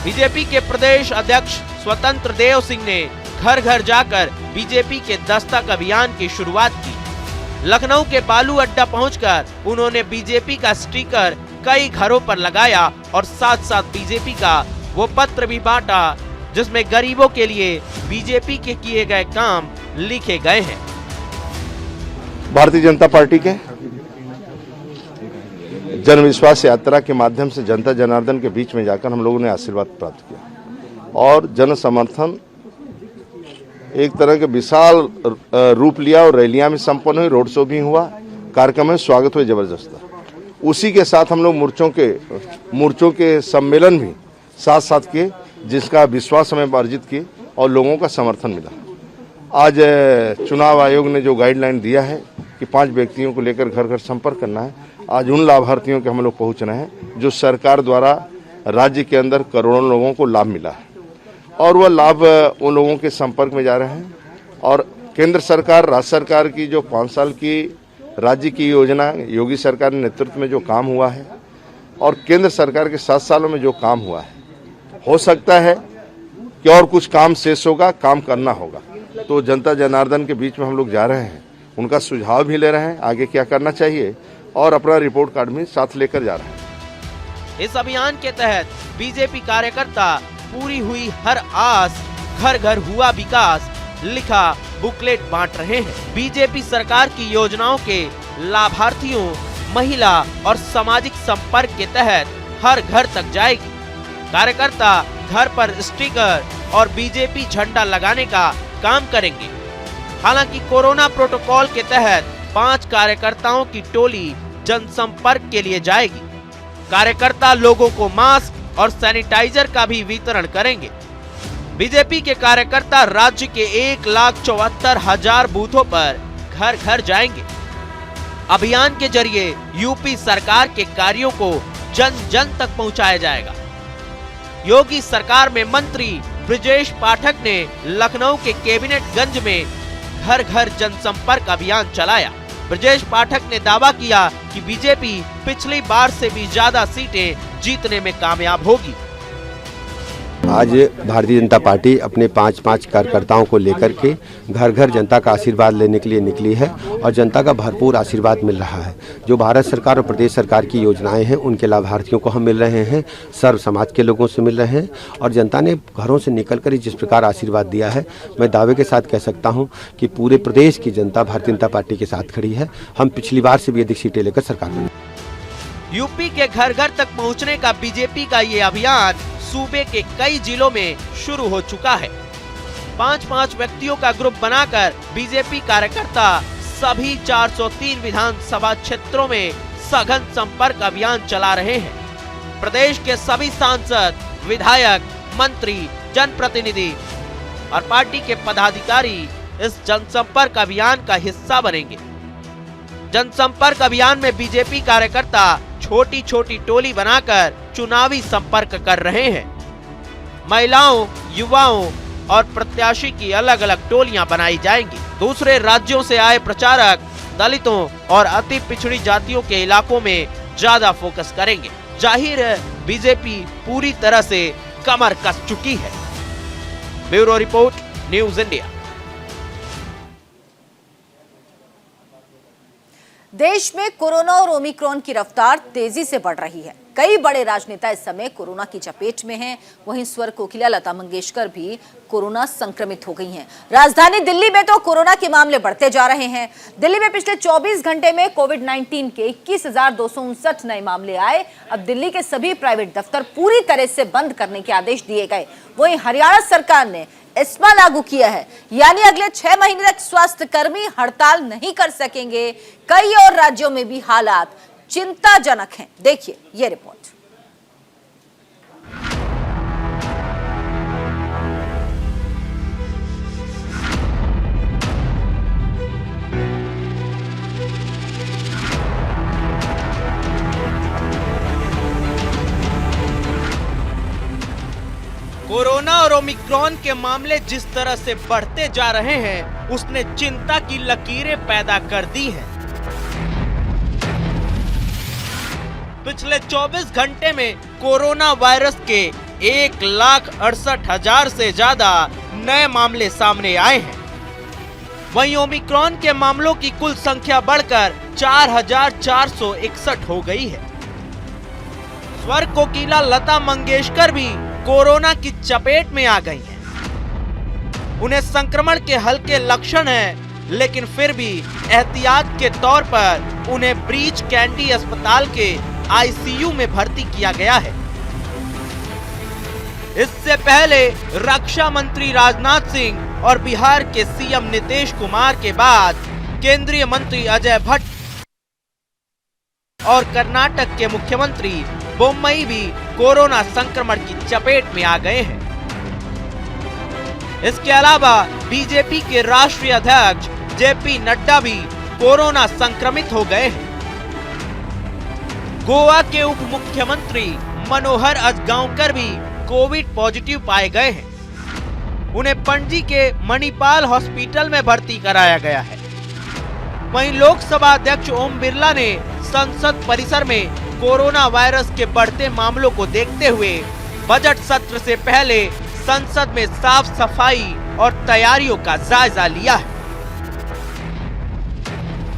S2: बीजेपी के प्रदेश अध्यक्ष स्वतंत्र देव सिंह ने घर घर जाकर बीजेपी के दस्तक अभियान की शुरुआत की। लखनऊ के बालू अड्डा पहुंचकर उन्होंने बीजेपी का स्टिकर कई घरों पर लगाया और साथ साथ बीजेपी का वो पत्र भी बांटा जिसमें गरीबों के लिए बीजेपी के किए गए काम लिखे गए हैं।
S6: भारतीय जनता पार्टी के जन विश्वास यात्रा के माध्यम से जनता जनार्दन के बीच में जाकर हम लोगों ने आशीर्वाद प्राप्त किया और जन समर्थन एक तरह के विशाल रूप लिया और रैलियां भी संपन्न हुई, रोड शो भी हुआ, कार्यक्रम में स्वागत हुए जबरदस्त। उसी के साथ हम लोग मोर्चों के सम्मेलन भी साथ साथ किए जिसका विश्वास हमें अर्जित किए और लोगों का समर्थन मिला। आज चुनाव आयोग ने जो गाइडलाइन दिया है कि 5 व्यक्तियों को लेकर घर घर संपर्क करना है, आज उन लाभार्थियों के हम लोग पहुँच रहे हैं जो सरकार द्वारा राज्य के अंदर करोड़ों लोगों को लाभ मिला है और वह लाभ उन लोगों के संपर्क में जा रहे हैं। और केंद्र सरकार, राज्य सरकार की जो 5 साल की राज्य की योजना, योगी सरकार के नेतृत्व में जो काम हुआ है और केंद्र सरकार के 7 सालों में जो काम हुआ है, हो सकता है कि और कुछ काम शेष होगा, काम करना होगा। तो जनता जनार्दन के बीच में हम लोग जा रहे हैं, उनका सुझाव भी ले रहे हैं आगे क्या करना चाहिए और अपना रिपोर्ट कार्ड भी साथ लेकर जा रहे हैं।
S2: इस अभियान के तहत बीजेपी कार्यकर्ता पूरी हुई हर आस, घर घर हुआ विकास लिखा बुकलेट बांट रहे हैं। बीजेपी सरकार की योजनाओं के लाभार्थियों, महिला और सामाजिक संपर्क के तहत हर घर तक जाएगी। कार्यकर्ता घर पर स्टिकर और बीजेपी झंडा लगाने का काम करेंगे। हालांकि कोरोना प्रोटोकॉल के तहत 5 कार्यकर्ताओं की टोली जनसंपर्क के लिए जाएगी। कार्यकर्ता लोगों को मास्क और सैनिटाइजर का भी वितरण करेंगे। बीजेपी के कार्यकर्ता राज्य के 1,74,000 बूथों पर घर घर जाएंगे। अभियान के जरिए यूपी सरकार के कार्यों को जन जन तक पहुंचाया जाएगा। योगी सरकार में मंत्री ब्रजेश पाठक ने लखनऊ के कैबिनेटगंज में घर घर जनसंपर्क अभियान चलाया। ब्रजेश पाठक ने दावा किया कि बीजेपी पिछली बार से भी ज्यादा सीटें जीतने में कामयाब होगी।
S7: आज भारतीय जनता पार्टी अपने 5-5 कार्यकर्ताओं को लेकर के घर घर जनता का आशीर्वाद लेने के लिए निकली है और जनता का भरपूर आशीर्वाद मिल रहा है। जो भारत सरकार और प्रदेश सरकार की योजनाएं हैं उनके लाभार्थियों को हम मिल रहे हैं, सर्व समाज के लोगों से मिल रहे हैं और जनता ने घरों से निकल कर जिस प्रकार आशीर्वाद दिया है, मैं दावे के साथ कह सकता हूँ कि पूरे प्रदेश की जनता भारतीय जनता पार्टी के साथ खड़ी है। हम पिछली बार से भी अधिक सीटें लेकर सरकार में।
S2: यूपी के घर घर तक पहुंचने का बीजेपी का ये अभियान सूबे के कई जिलों में शुरू हो चुका है। 5-5 व्यक्तियों का ग्रुप बनाकर बीजेपी कार्यकर्ता सभी 403 विधानसभा क्षेत्रों में सघन संपर्क अभियान चला रहे हैं। प्रदेश के सभी सांसद, विधायक, मंत्री, जनप्रतिनिधि और पार्टी के पदाधिकारी इस जनसंपर्क अभियान का हिस्सा बनेंगे। जनसंपर्क अभियान में बीजेपी कार्यकर्ता छोटी छोटी टोली बनाकर चुनावी संपर्क कर रहे हैं। महिलाओं, युवाओं और प्रत्याशी की अलग अलग टोलियां बनाई जाएंगी। दूसरे राज्यों से आए प्रचारक दलितों और अति पिछड़ी जातियों के इलाकों में ज्यादा फोकस करेंगे। जाहिर है बीजेपी पूरी तरह से कमर कस चुकी है। Bureau report, news India.
S1: देश में कोरोना और ओमिक्रॉन की रफ्तार तेजी से बढ़ रही है। कई बड़े राजनेता इस समय कोरोना की चपेट में हैं। वहीं स्वर कोकिला लता मंगेशकर भी कोरोना संक्रमित हो गई हैं। राजधानी दिल्ली में तो कोरोना के मामले बढ़ते जा रहे हैं। दिल्ली में पिछले 24 घंटे में कोविड-19 के 21,259 नए मामले आए। अब दिल्ली के सभी प्राइवेट दफ्तर पूरी तरह से बंद करने के आदेश दिए गए। वहीं हरियाणा सरकार ने एस्मा लागू किया है, यानी अगले 6 महीने तक स्वास्थ्य कर्मी हड़ताल नहीं कर सकेंगे। कई और राज्यों में भी हालात चिंताजनक हैं। देखिए ये रिपोर्ट।
S2: कोरोना और ओमिक्रॉन के मामले जिस तरह से बढ़ते जा रहे हैं, उसने चिंता की लकीरें पैदा कर दी हैं। पिछले 24 घंटे में कोरोना वायरस के 1,68,000 से ज्यादा नए मामले सामने आए हैं। वहीं ओमिक्रॉन के मामलों की कुल संख्या बढ़कर 4,461 हो गई है। स्वर कोकिला लता मंगेशकर भी कोरोना की चपेट में आ गई हैं। उन्हें संक्रमण के हल्के लक्षण हैं, लेकिन फिर भी एहतियात के तौर पर उन्हें ब्रीच कैंडी अस्पताल के आईसीयू में भर्ती किया गया है। इससे पहले रक्षा मंत्री राजनाथ सिंह और बिहार के सीएम नीतीश कुमार के बाद केंद्रीय मंत्री अजय भट्ट और कर्नाटक के मुख्यमंत्री बोम्मई भी कोरोना संक्रमण की चपेट में आ गए हैं। इसके अलावा बीजेपी के राष्ट्रीय अध्यक्ष जेपी नड्डा भी कोरोना संक्रमित हो गए हैं। गोवा के उप मुख्यमंत्री मनोहर अजगांवकर भी कोविड पॉजिटिव पाए गए हैं। उन्हें पणजी के मणिपाल हॉस्पिटल में भर्ती कराया गया है। वहीं लोकसभा अध्यक्ष ओम बिरला ने संसद परिसर में कोरोना वायरस के बढ़ते मामलों को देखते हुए बजट सत्र से पहले संसद में साफ सफाई और तैयारियों का जायजा लिया है।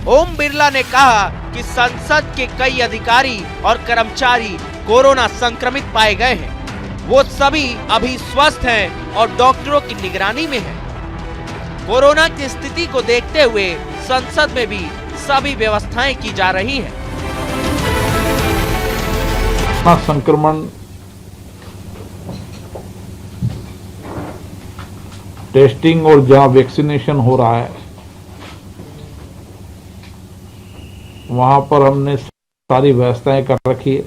S2: ओम बिरला ने कहा कि संसद के कई अधिकारी और कर्मचारी कोरोना संक्रमित पाए गए हैं। वो सभी अभी स्वस्थ हैं और डॉक्टरों की निगरानी में हैं। कोरोना की स्थिति को देखते हुए संसद में भी सभी व्यवस्थाएं की जा रही हैं।
S8: संक्रमण टेस्टिंग और जहां वैक्सीनेशन हो रहा है वहां पर हमने सारी व्यवस्थाएं कर रखी है।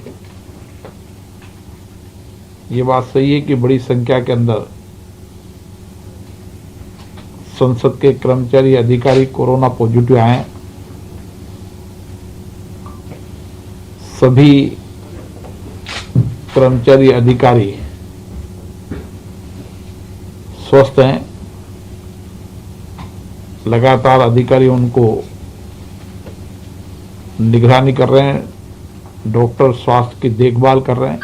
S8: ये बात सही है कि बड़ी संख्या के अंदर संसद के कर्मचारी अधिकारी कोरोना पॉजिटिव आए। सभी कर्मचारी अधिकारी स्वस्थ हैं। लगातार अधिकारी उनको निगरानी कर रहे हैं, डॉक्टर स्वास्थ्य की देखभाल कर रहे हैं।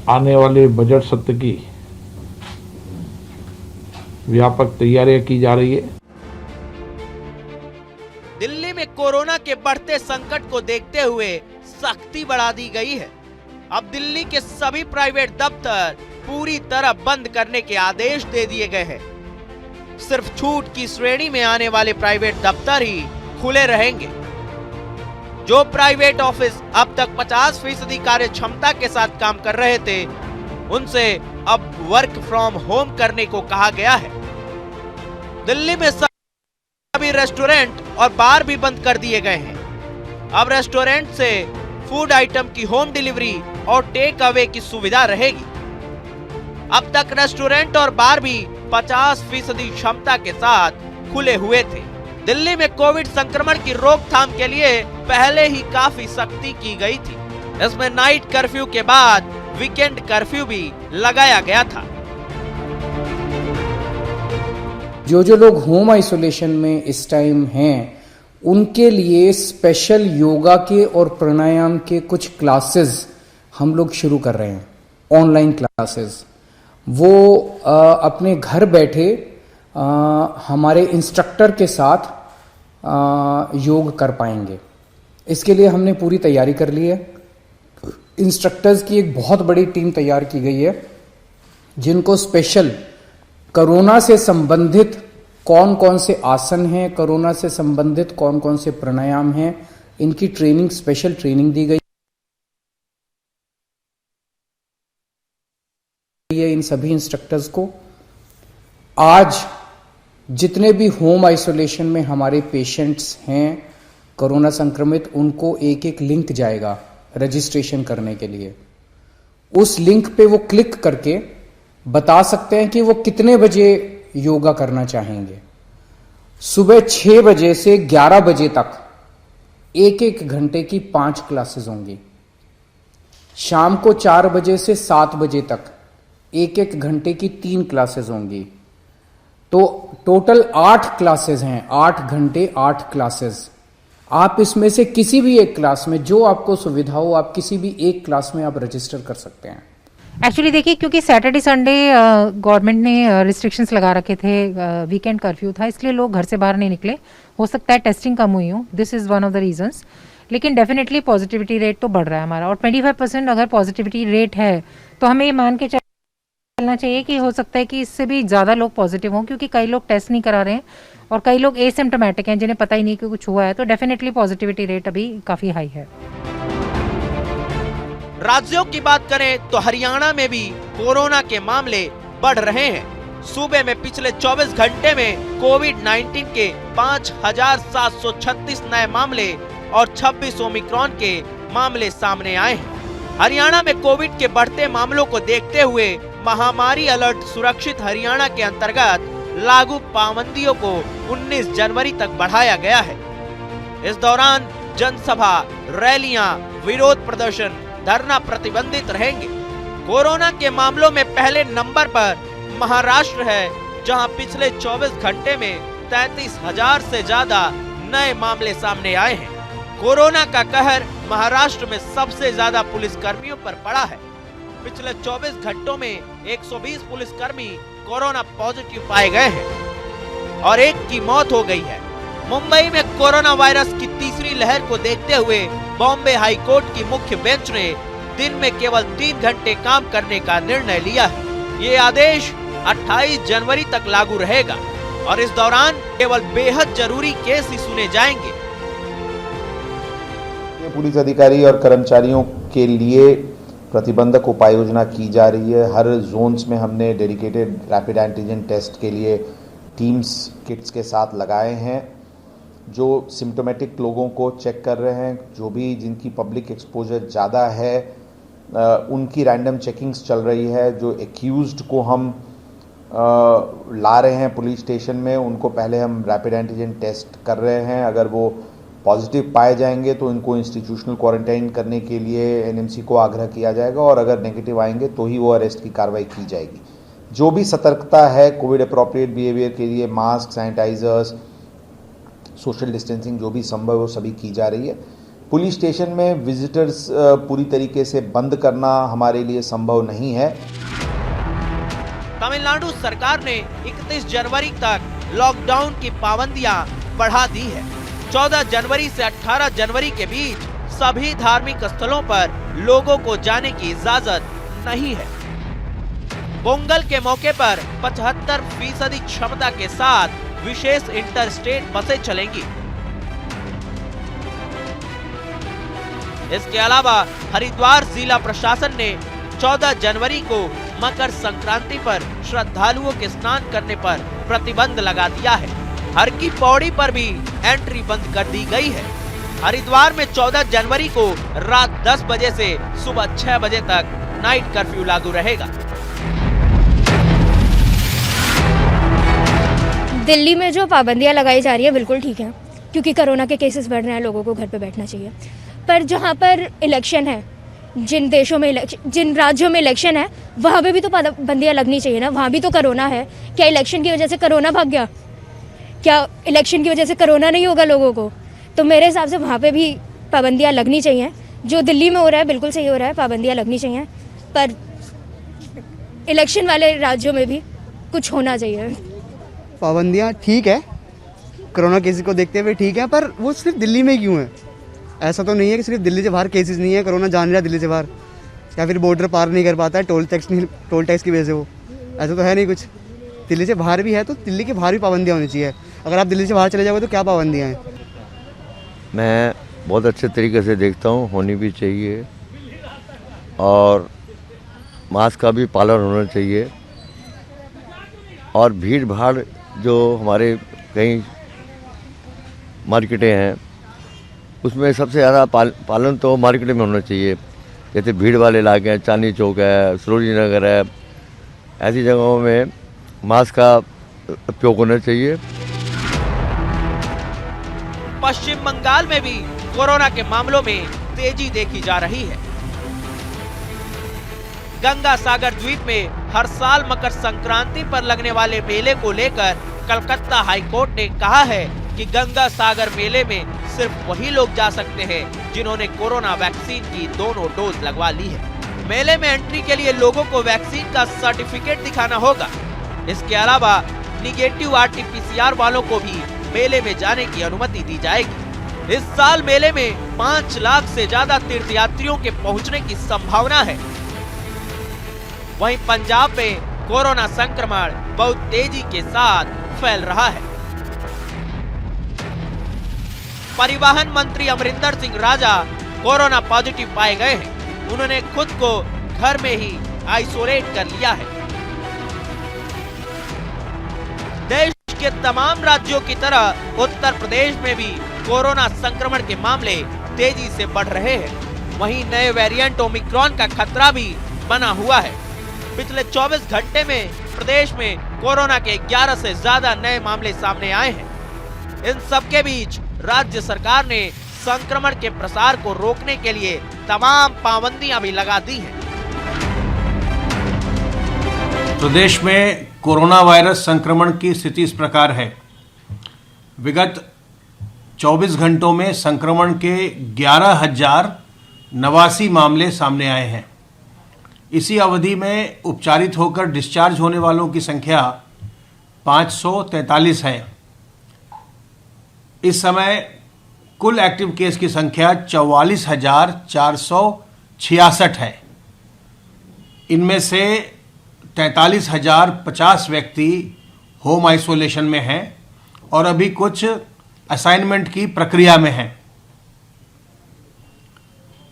S8: आने वाले बजट सत्र की व्यापक तैयारियां की जा रही है।
S2: दिल्ली में कोरोना के बढ़ते संकट को देखते हुए सख्ती बढ़ा दी गई है। अब दिल्ली के सभी प्राइवेट दफ्तर पूरी तरह बंद करने के आदेश दे दिए गए हैं। सिर्फ छूट की श्रेणी में आने वाले प्राइवेट दफ्तर ही खुले रहेंगे। जो प्राइवेट ऑफिस अब तक 50% कार्य क्षमता के साथ काम कर रहे थे, उनसे अब वर्क फ्रॉम होम करने को कहा गया है। दिल्ली में सभी रेस्टोरेंट और बार भी बंद कर दिए गए हैं। अब रेस्टोरेंट से फूड आइटम की होम डिलीवरी और टेक अवे की सुविधा रहेगी। अब तक रेस्टोरेंट और बार भी 50% क्षमता के साथ खुले हुए थे। दिल्ली में कोविड संक्रमण की रोकथाम के लिए पहले ही काफी सख्ती की गई थी। इसमें नाइट कर्फ्यू के बाद वीकेंड कर्फ्यू भी लगाया गया था।
S9: जो लोग होम आइसोलेशन में इस टाइम हैं, उनके लिए स्पेशल योगा के और प्राणायाम के कुछ क्लासेस हम लोग शुरू कर रहे हैं, ऑनलाइन क्लासेस। वो अपने घर बैठे हमारे इंस्ट्रक्टर के साथ योग कर पाएंगे। इसके लिए हमने पूरी तैयारी कर ली है। इंस्ट्रक्टर्स की एक बहुत बड़ी टीम तैयार की गई है, जिनको स्पेशल कोरोना से संबंधित कौन कौन से आसन हैं, कोरोना से संबंधित कौन कौन से प्राणायाम हैं, इनकी ट्रेनिंग, स्पेशल ट्रेनिंग दी गई है इन सभी इंस्ट्रक्टर्स को। आज जितने भी होम आइसोलेशन में हमारे पेशेंट्स हैं कोरोना संक्रमित, उनको एक एक लिंक जाएगा रजिस्ट्रेशन करने के लिए। उस लिंक पे वो क्लिक करके बता सकते हैं कि वो कितने बजे योगा करना चाहेंगे। सुबह 6 बजे से 11 बजे तक एक एक घंटे की 5 क्लासेस होंगी। शाम को 4 बजे से 7 बजे तक एक एक घंटे की 3 क्लासेस होंगी। तो टोटल 8 क्लासेस हैं, 8 घंटे 8 क्लासेस। आप इसमें से किसी भी एक क्लास में, जो आपको सुविधा हो, आप किसी भी एक क्लास में आप रजिस्टर कर सकते हैं।
S10: एक्चुअली देखिए, क्योंकि सैटरडे संडे गवर्नमेंट ने रिस्ट्रिक्शंस लगा रखे थे, वीकेंड कर्फ्यू था, इसलिए लोग घर से बाहर नहीं निकले। हो सकता है टेस्टिंग कम हुई हो, this is one of the reasons. लेकिन डेफिनेटली पॉजिटिविटी रेट तो बढ़ रहा है हमारा, और 25% अगर पॉजिटिविटी रेट है तो हमें ये मान के चलना चाहिए कि हो सकता है कि इससे भी ज़्यादा लोग पॉजिटिव हों, क्योंकि कई लोग टेस्ट नहीं करा रहे हैं और कई लोग एसिम्प्टोमेटिक हैं, जिन्हें पता ही नहीं कि कुछ हुआ है। तो डेफिनेटली पॉजिटिविटी रेट अभी काफ़ी हाई है।
S2: राज्यों की बात करें तो हरियाणा में भी कोरोना के मामले बढ़ रहे हैं। सूबे में पिछले 24 घंटे में कोविड-19 के 5,736 नए मामले और 26 ओमिक्रॉन के मामले सामने आए हैं। हरियाणा में कोविड के बढ़ते मामलों को देखते हुए महामारी अलर्ट सुरक्षित हरियाणा के अंतर्गत लागू पाबंदियों को 19 जनवरी तक बढ़ाया गया है। इस दौरान जनसभा, रैलियां, विरोध प्रदर्शन, धरना प्रतिबंधित रहेंगे। कोरोना के मामलों में पहले नंबर पर महाराष्ट्र है, जहां पिछले 24 घंटे में 33,000 से ज्यादा नए मामले सामने आए हैं। कोरोना का कहर महाराष्ट्र में सबसे ज्यादा पुलिसकर्मियों पर पड़ा है। पिछले 24 घंटों में 120 पुलिसकर्मी कोरोना पॉजिटिव पाए गए हैं और एक की मौत हो गई है। मुंबई में कोरोना वायरस की तीसरी लहर को देखते हुए बॉम्बे हाई कोर्ट की मुख्य बेंच ने दिन में केवल 3 घंटे काम करने का निर्णय लिया है। ये आदेश 28 जनवरी तक लागू रहेगा और इस दौरान केवल बेहद जरूरी केस ही सुने जाएंगे।
S11: पुलिस अधिकारी और कर्मचारियों के लिए प्रतिबंधक उपाय योजना की जा रही है। हर जोन्स में हमने डेडिकेटेड रैपिड एंटीजन टेस्ट के लिए टीम्स किट्स के साथ लगाए हैं, जो सिम्टोमेटिक लोगों को चेक कर रहे हैं। जो भी जिनकी पब्लिक एक्सपोजर ज़्यादा है, उनकी रैंडम चेकिंग्स चल रही है। जो एक्यूज्ड को हम ला रहे हैं पुलिस स्टेशन में, उनको पहले हम रैपिड एंटीजन टेस्ट कर रहे हैं। अगर वो पॉजिटिव पाए जाएंगे तो इनको इंस्टीट्यूशनल क्वारंटाइन करने के लिए एनएमसी को आग्रह किया जाएगा, और अगर नेगेटिव आएंगे तो ही वो अरेस्ट की कार्रवाई की जाएगी। जो भी सतर्कता है कोविड अप्रोप्रिएट बिहेवियर के लिए, मास्क, सैनिटाइजर्स, सोशल डिस्टेंसिंग जो भी संभव है वो सभी की जा रही है। पुलिस स्टेशन में विजिटर्स पूरी तरीके से बंद करना हमारे लिए संभव नहीं है।
S2: तमिलनाडु सरकार ने 31 जनवरी तक लॉकडाउन की पाबंदियां बढ़ा दी है। 14 जनवरी से 18 जनवरी के बीच सभी धार्मिक स्थलों पर लोगों को जाने की इजाजत नहीं है। पोंगल के मौके पर 75% क्षमता के साथ विशेष इंटर स्टेट बसें चलेंगी। इसके अलावा हरिद्वार जिला प्रशासन ने 14 जनवरी को मकर संक्रांति पर श्रद्धालुओं के स्नान करने पर प्रतिबंध लगा दिया है। हर की पौड़ी पर भी एंट्री बंद कर दी गई है। हरिद्वार में 14 जनवरी को रात 10 बजे से सुबह 6 बजे तक नाइट कर्फ्यू लागू रहेगा।
S12: दिल्ली में जो पाबंदियां लगाई जा रही है बिल्कुल ठीक है, क्योंकि कोरोना के केसेस बढ़ रहे हैं, लोगों को घर पे बैठना चाहिए। पर जहाँ पर इलेक्शन है, जिन देशों में जिन राज्यों में इलेक्शन है, वहाँ पे भी तो पाबंदियां लगनी चाहिए ना। वहाँ भी तो कोरोना है। क्या इलेक्शन की वजह से कोरोना भाग गया? क्या इलेक्शन की वजह से कोरोना नहीं होगा लोगों को? तो मेरे हिसाब से वहाँ पे भी पाबंदियां लगनी चाहिए। जो दिल्ली में हो रहा है बिल्कुल सही हो रहा है, पाबंदियां लगनी चाहिए, पर इलेक्शन वाले राज्यों में भी कुछ होना चाहिए।
S13: पाबंदियाँ ठीक है, कोरोना केसेस को देखते हुए ठीक है, पर वो सिर्फ दिल्ली में क्यों है? ऐसा तो नहीं है कि सिर्फ दिल्ली से बाहर केसेस नहीं है, कोरोना जान रहा है दिल्ली से बाहर, या फिर बॉर्डर पार नहीं कर पाता है टोल टैक्स की वजह से। वो ऐसा तो है नहीं कुछ। दिल्ली से बाहर भी है तो दिल्ली के बाहर भी पाबंदियाँ होनी चाहिए। अगर आप दिल्ली से बाहर चले जाओगे तो क्या पाबंदियाँ हैं?
S14: मैं बहुत अच्छे तरीके से देखता हूँ, होनी भी चाहिए, और मास्क का भी पालन होना चाहिए। और भीड़ भाड़ जो हमारे कई मार्केटें हैं उसमें सबसे ज़्यादा पालन तो मार्केट में होना चाहिए। जैसे भीड़ वाले इलाके हैं, चांदनी चौक है, सरोजनी नगर है, ऐसी जगहों में मास्क का उपयोग होना चाहिए।
S2: पश्चिम बंगाल में भी कोरोना के मामलों में तेजी देखी जा रही है। गंगा सागर द्वीप में हर साल मकर संक्रांति पर लगने वाले मेले को लेकर कलकत्ता हाईकोर्ट ने कहा है कि गंगा सागर मेले में सिर्फ वही लोग जा सकते हैं जिन्होंने कोरोना वैक्सीन की दोनों डोज लगवा ली है। मेले में एंट्री के लिए लोगों को वैक्सीन का सर्टिफिकेट दिखाना होगा। इसके अलावा निगेटिव RT-PCR वालों को भी मेले में जाने की अनुमति दी जाएगी। इस साल मेले में 5 लाख से ज्यादा तीर्थयात्रियों के पहुंचने की संभावना है। वहीं पंजाब में कोरोना संक्रमण बहुत तेजी के साथ फैल रहा है। परिवहन मंत्री अमरिंदर सिंह राजा कोरोना पॉजिटिव पाए गए हैं। उन्होंने खुद को घर में ही आइसोलेट कर लिया है। देश के तमाम राज्यों की तरह उत्तर प्रदेश में भी कोरोना संक्रमण के मामले तेजी से बढ़ रहे हैं। वहीं नए वेरिएंट ओमिक्रॉन का खतरा भी बना हुआ है। पिछले 24 घंटे में प्रदेश में कोरोना के 11 से ज्यादा नए मामले सामने आए हैं। इन सब के बीच राज्य सरकार ने संक्रमण के प्रसार को रोकने के लिए तमाम पाबंदियां भी लगा दी हैं।
S15: प्रदेश में कोरोना वायरस संक्रमण की स्थिति इस प्रकार है। विगत 24 घंटों में संक्रमण के 11,089 मामले सामने आए हैं। इसी अवधि में उपचारित होकर डिस्चार्ज होने वालों की संख्या 543 है। इस समय कुल एक्टिव केस की संख्या 44,466 है। इनमें से 43,050 व्यक्ति होम आइसोलेशन में हैं और अभी कुछ असाइनमेंट की प्रक्रिया में हैं।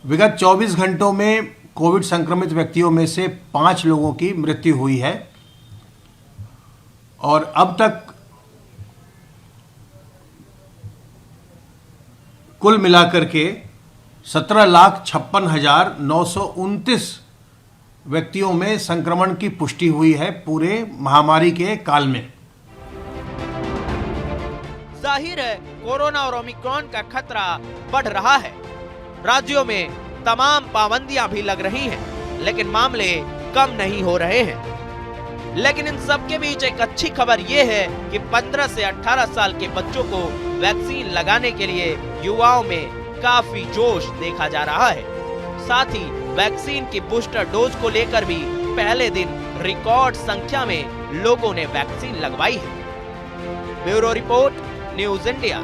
S15: विगत 24 घंटों में कोविड संक्रमित व्यक्तियों में से 5 लोगों की मृत्यु हुई है और अब तक कुल मिलाकर के 17,56,929 व्यक्तियों में संक्रमण की पुष्टि हुई है पूरे महामारी के काल में।
S2: जाहिर है कोरोना और ओमिक्रॉन का खतरा बढ़ रहा है। राज्यों में तमाम पाबंदियां भी लग रही हैं, लेकिन मामले कम नहीं हो रहे हैं। लेकिन इन सब के बीच एक अच्छी खबर ये है कि 15 से 18 साल के बच्चों को वैक्सीन लगाने के लिए युवाओं में काफी जोश देखा जा रहा है। साथ ही वैक्सीन की बूस्टर डोज को लेकर भी पहले दिन रिकॉर्ड संख्या में लोगों ने वैक्सीन लगवाई है। Bureau report, news India.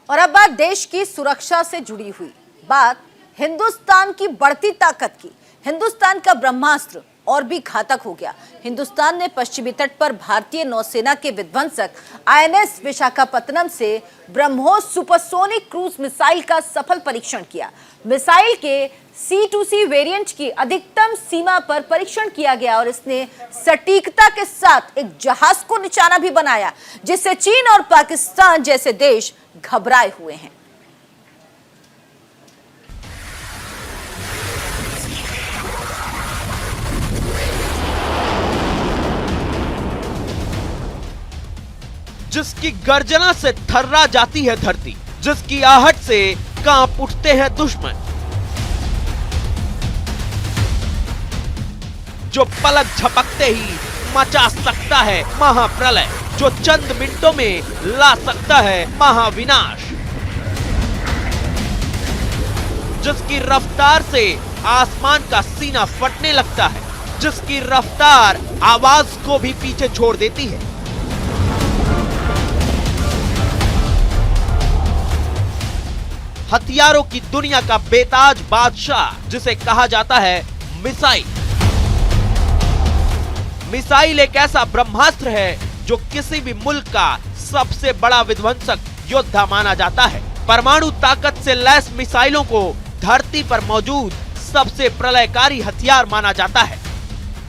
S1: और अब बात देश की सुरक्षा से जुड़ी हुई, बात हिंदुस्तान की बढ़ती ताकत की। हिंदुस्तान का ब्रह्मास्त्र और भी घातक हो गया। हिंदुस्तान ने पश्चिमी तट पर भारतीय नौसेना के विध्वंसक आईएनएस विशाखापत्तनम से ब्रह्मोस सुपरसोनिक क्रूज मिसाइल का सफल परीक्षण किया। मिसाइल के C2C वेरिएंट की अधिकतम सीमा पर परीक्षण किया गया और इसने सटीकता के साथ एक जहाज को निशाना भी बनाया, जिससे चीन और पाकिस्तान जैसे देश घबराए हुए हैं।
S2: जिसकी गर्जना से थर्रा जाती है धरती, जिसकी आहट से कांप उठते हैं दुश्मन, जो पलक झपकते ही मचा सकता है महाप्रलय, जो चंद मिनटों में ला सकता है महाविनाश, जिसकी रफ्तार से आसमान का सीना फटने लगता है, जिसकी रफ्तार आवाज को भी पीछे छोड़ देती है। हथियारों की दुनिया का बेताज बादशाह, जिसे कहा जाता है मिसाइल। मिसाइल एक ऐसा ब्रह्मास्त्र है जो किसी भी मुल्क का सबसे बड़ा विध्वंसक योद्धा माना जाता है। परमाणु ताकत से लैस मिसाइलों को धरती पर मौजूद सबसे प्रलयकारी हथियार माना जाता है।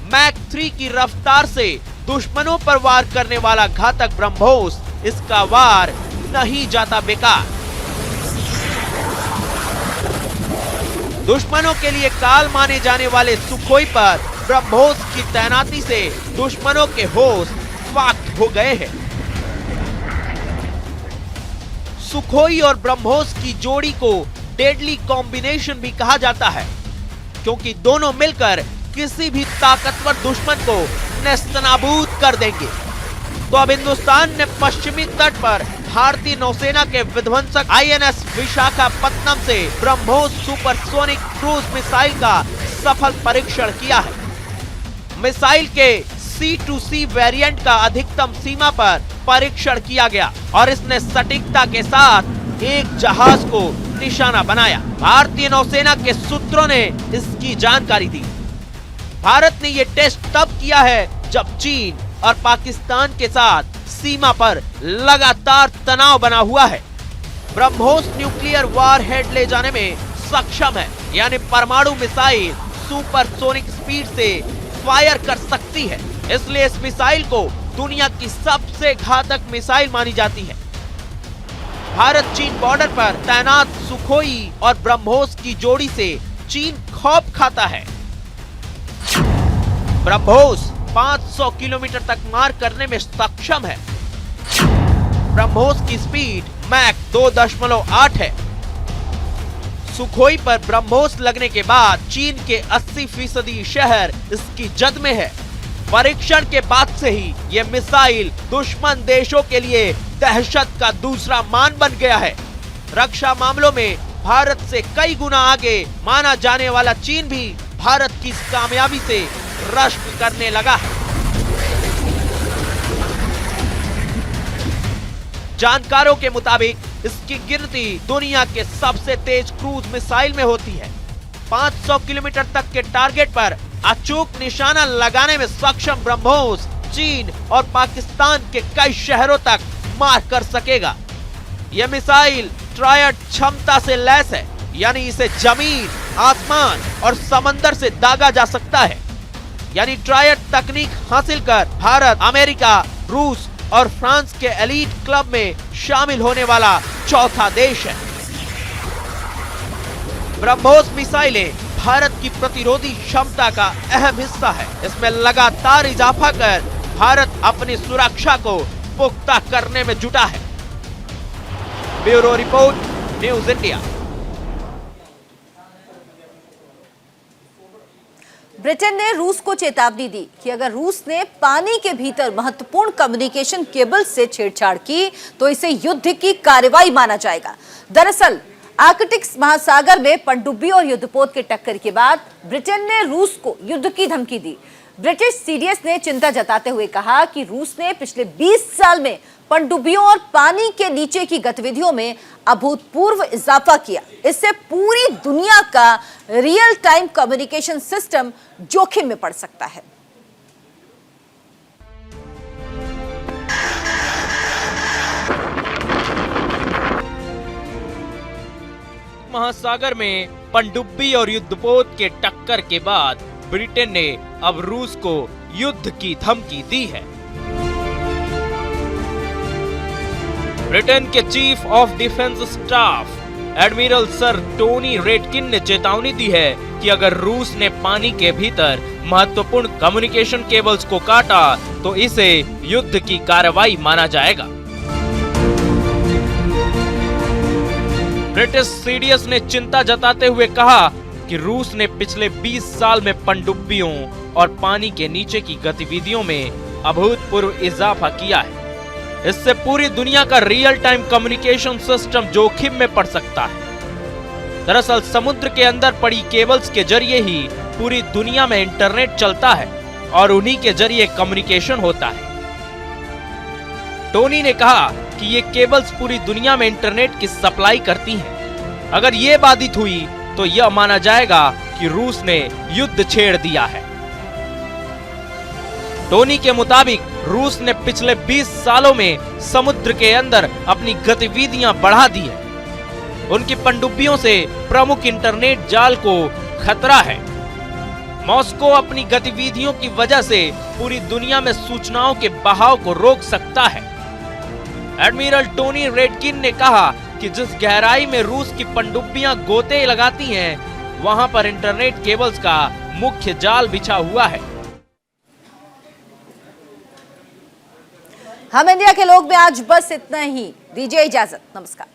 S2: मैक 3 की रफ्तार से दुश्मनों पर वार करने वाला घातक ब्रह्मोस, इसका वार नहीं जाता बेकार। दुश्मनों के लिए काल माने जाने वाले सुखोई पर ब्रह्मोस की तैनाती से दुश्मनों के होश फाख्त हो गए हैं। सुखोई और ब्रह्मोस की जोड़ी को डेडली कॉम्बिनेशन भी कहा जाता है, क्योंकि दोनों मिलकर किसी भी ताकतवर दुश्मन को नेस्तनाबूद कर देंगे। तो अब हिंदुस्तान ने पश्चिमी तट पर भारतीय नौसेना के विध्वंसक आईएनएस विशाखापत्तनम से ब्रह्मोस सुपरसोनिक क्रूज मिसाइल का सफल परीक्षण किया है। मिसाइल के C2C वेरिएंट का अधिकतम सीमा पर परीक्षण किया गया और इसने सटीकता के साथ एक जहाज को निशाना बनाया। भारतीय नौसेना के सूत्रों ने इसकी जानकारी दी। भारत ने यह टेस्ट तब किया है जब चीन और पाकिस्तान के साथ सीमा पर लगातार तनाव बना हुआ है। ब्रह्मोस न्यूक्लियर वारहेड ले जाने में सक्षम है, यानी परमाणु मिसाइल सुपरसोनिक स्पीड से फायर कर सकती है। इसलिए इस मिसाइल को दुनिया की सबसे घातक मिसाइल मानी जाती है। भारत चीन बॉर्डर पर तैनात सुखोई और ब्रह्मोस की जोड़ी से चीन खौफ खाता है। ब्रह्मोस 500 किलोमीटर तक मार करने में सक्षम है। ब्रह्मोस की स्पीड मैक 2.8 है। सुखोई पर ब्रह्मोस लगने के बाद चीन के 80% शहर इसकी जद में है। परीक्षण के बाद से ही यह मिसाइल दुश्मन देशों के लिए दहशत का दूसरा मान बन गया है। रक्षा मामलों में भारत से कई गुना आगे माना जाने वाला चीन भी भारत की इस कामयाबी से रश्क करने लगा है। जानकारों के मुताबिक इसकी गिनती दुनिया के सबसे तेज क्रूज मिसाइल में होती है। 500 किलोमीटर तक के टारगेट पर अचूक निशाना लगाने में सक्षम ब्रह्मोस चीन और पाकिस्तान के कई शहरों तक मार कर सकेगा। यह मिसाइल ट्रायड क्षमता से लैस है, यानी इसे जमीन, आसमान और समंदर से दागा जा सकता है। यानी ट्रायड तकनीक हासिल कर भारत, अमेरिका, रूस और फ्रांस के एलीट क्लब में शामिल होने वाला चौथा देश है। ब्रह्मोस मिसाइलें भारत की प्रतिरोधी क्षमता का अहम हिस्सा है। इसमें लगातार इजाफा कर भारत अपनी सुरक्षा को पुख्ता करने में जुटा है। Bureau report, news India.
S1: Britain ने रूस को चेतावनी दी कि अगर रूस ने पानी के भीतर महत्वपूर्ण कम्युनिकेशन केबल से छेड़छाड़ की तो इसे युद्ध की कार्रवाई माना जाएगा। दरअसल आर्कटिक महासागर में पनडुब्बी और युद्धपोत के टक्कर के बाद ब्रिटेन ने रूस को युद्ध की धमकी दी। ब्रिटिश सीडीएस ने चिंता जताते हुए कहा कि रूस ने पिछले 20 साल में पनडुब्बियों और पानी के नीचे की गतिविधियों में अभूतपूर्व इजाफा किया। इससे पूरी दुनिया का रियल टाइम कम्युनिकेशन सिस्टम जोखिम में पड़ सकता है।
S2: महासागर में पनडुब्बी और युद्धपोत के टक्कर के बाद ब्रिटेन ने अब रूस को युद्ध की धमकी दी है। ब्रिटेन के chief of defence staff admiral sir Tony Radakin ने चेतावनी दी है कि अगर रूस ने पानी के भीतर महत्वपूर्ण कम्युनिकेशन केबल्स को काटा तो इसे युद्ध की कार्रवाई माना जाएगा। ब्रिटिश सीडीएस ने चिंता जताते हुए कहा कि रूस ने पिछले 20 साल में पनडुब्बियों और पानी के नीचे की गतिविधियों में अभूतपूर्व इजाफा किया है। इससे पूरी दुनिया का रियल टाइम कम्युनिकेशन सिस्टम जोखिम में पड़ सकता है। दरअसल समुद्र के अंदर पड़ी केबल्स के जरिए ही पूरी दुनिया में इंटरनेट चलता है और उन्हीं के जरिए कम्युनिकेशन होता है। टोनी ने कहा कि ये केबल्स पूरी दुनिया में इंटरनेट की सप्लाई करती हैं। अगर ये बाधित हुई तो यह माना जाएगा कि रूस ने युद्ध छेड़ दिया है। टोनी के मुताबिक रूस ने पिछले 20 सालों में समुद्र के अंदर अपनी गतिविधियां बढ़ा दी है। उनकी पनडुब्बियों से प्रमुख इंटरनेट जाल को खतरा है। मॉस्को अपनी गतिविधियों की वजह से पूरी दुनिया में सूचनाओं के बहाव को रोक सकता है। एडमिरल टोनी रेडकिन ने कहा कि जिस गहराई में रूस की पनडुब्बियां गोते लगाती हैं, वहां पर इंटरनेट केबल्स का मुख्य जाल बिछा हुआ है।
S1: हम इंडिया के लोग में आज बस इतना ही। दीजिए इजाजत। नमस्कार।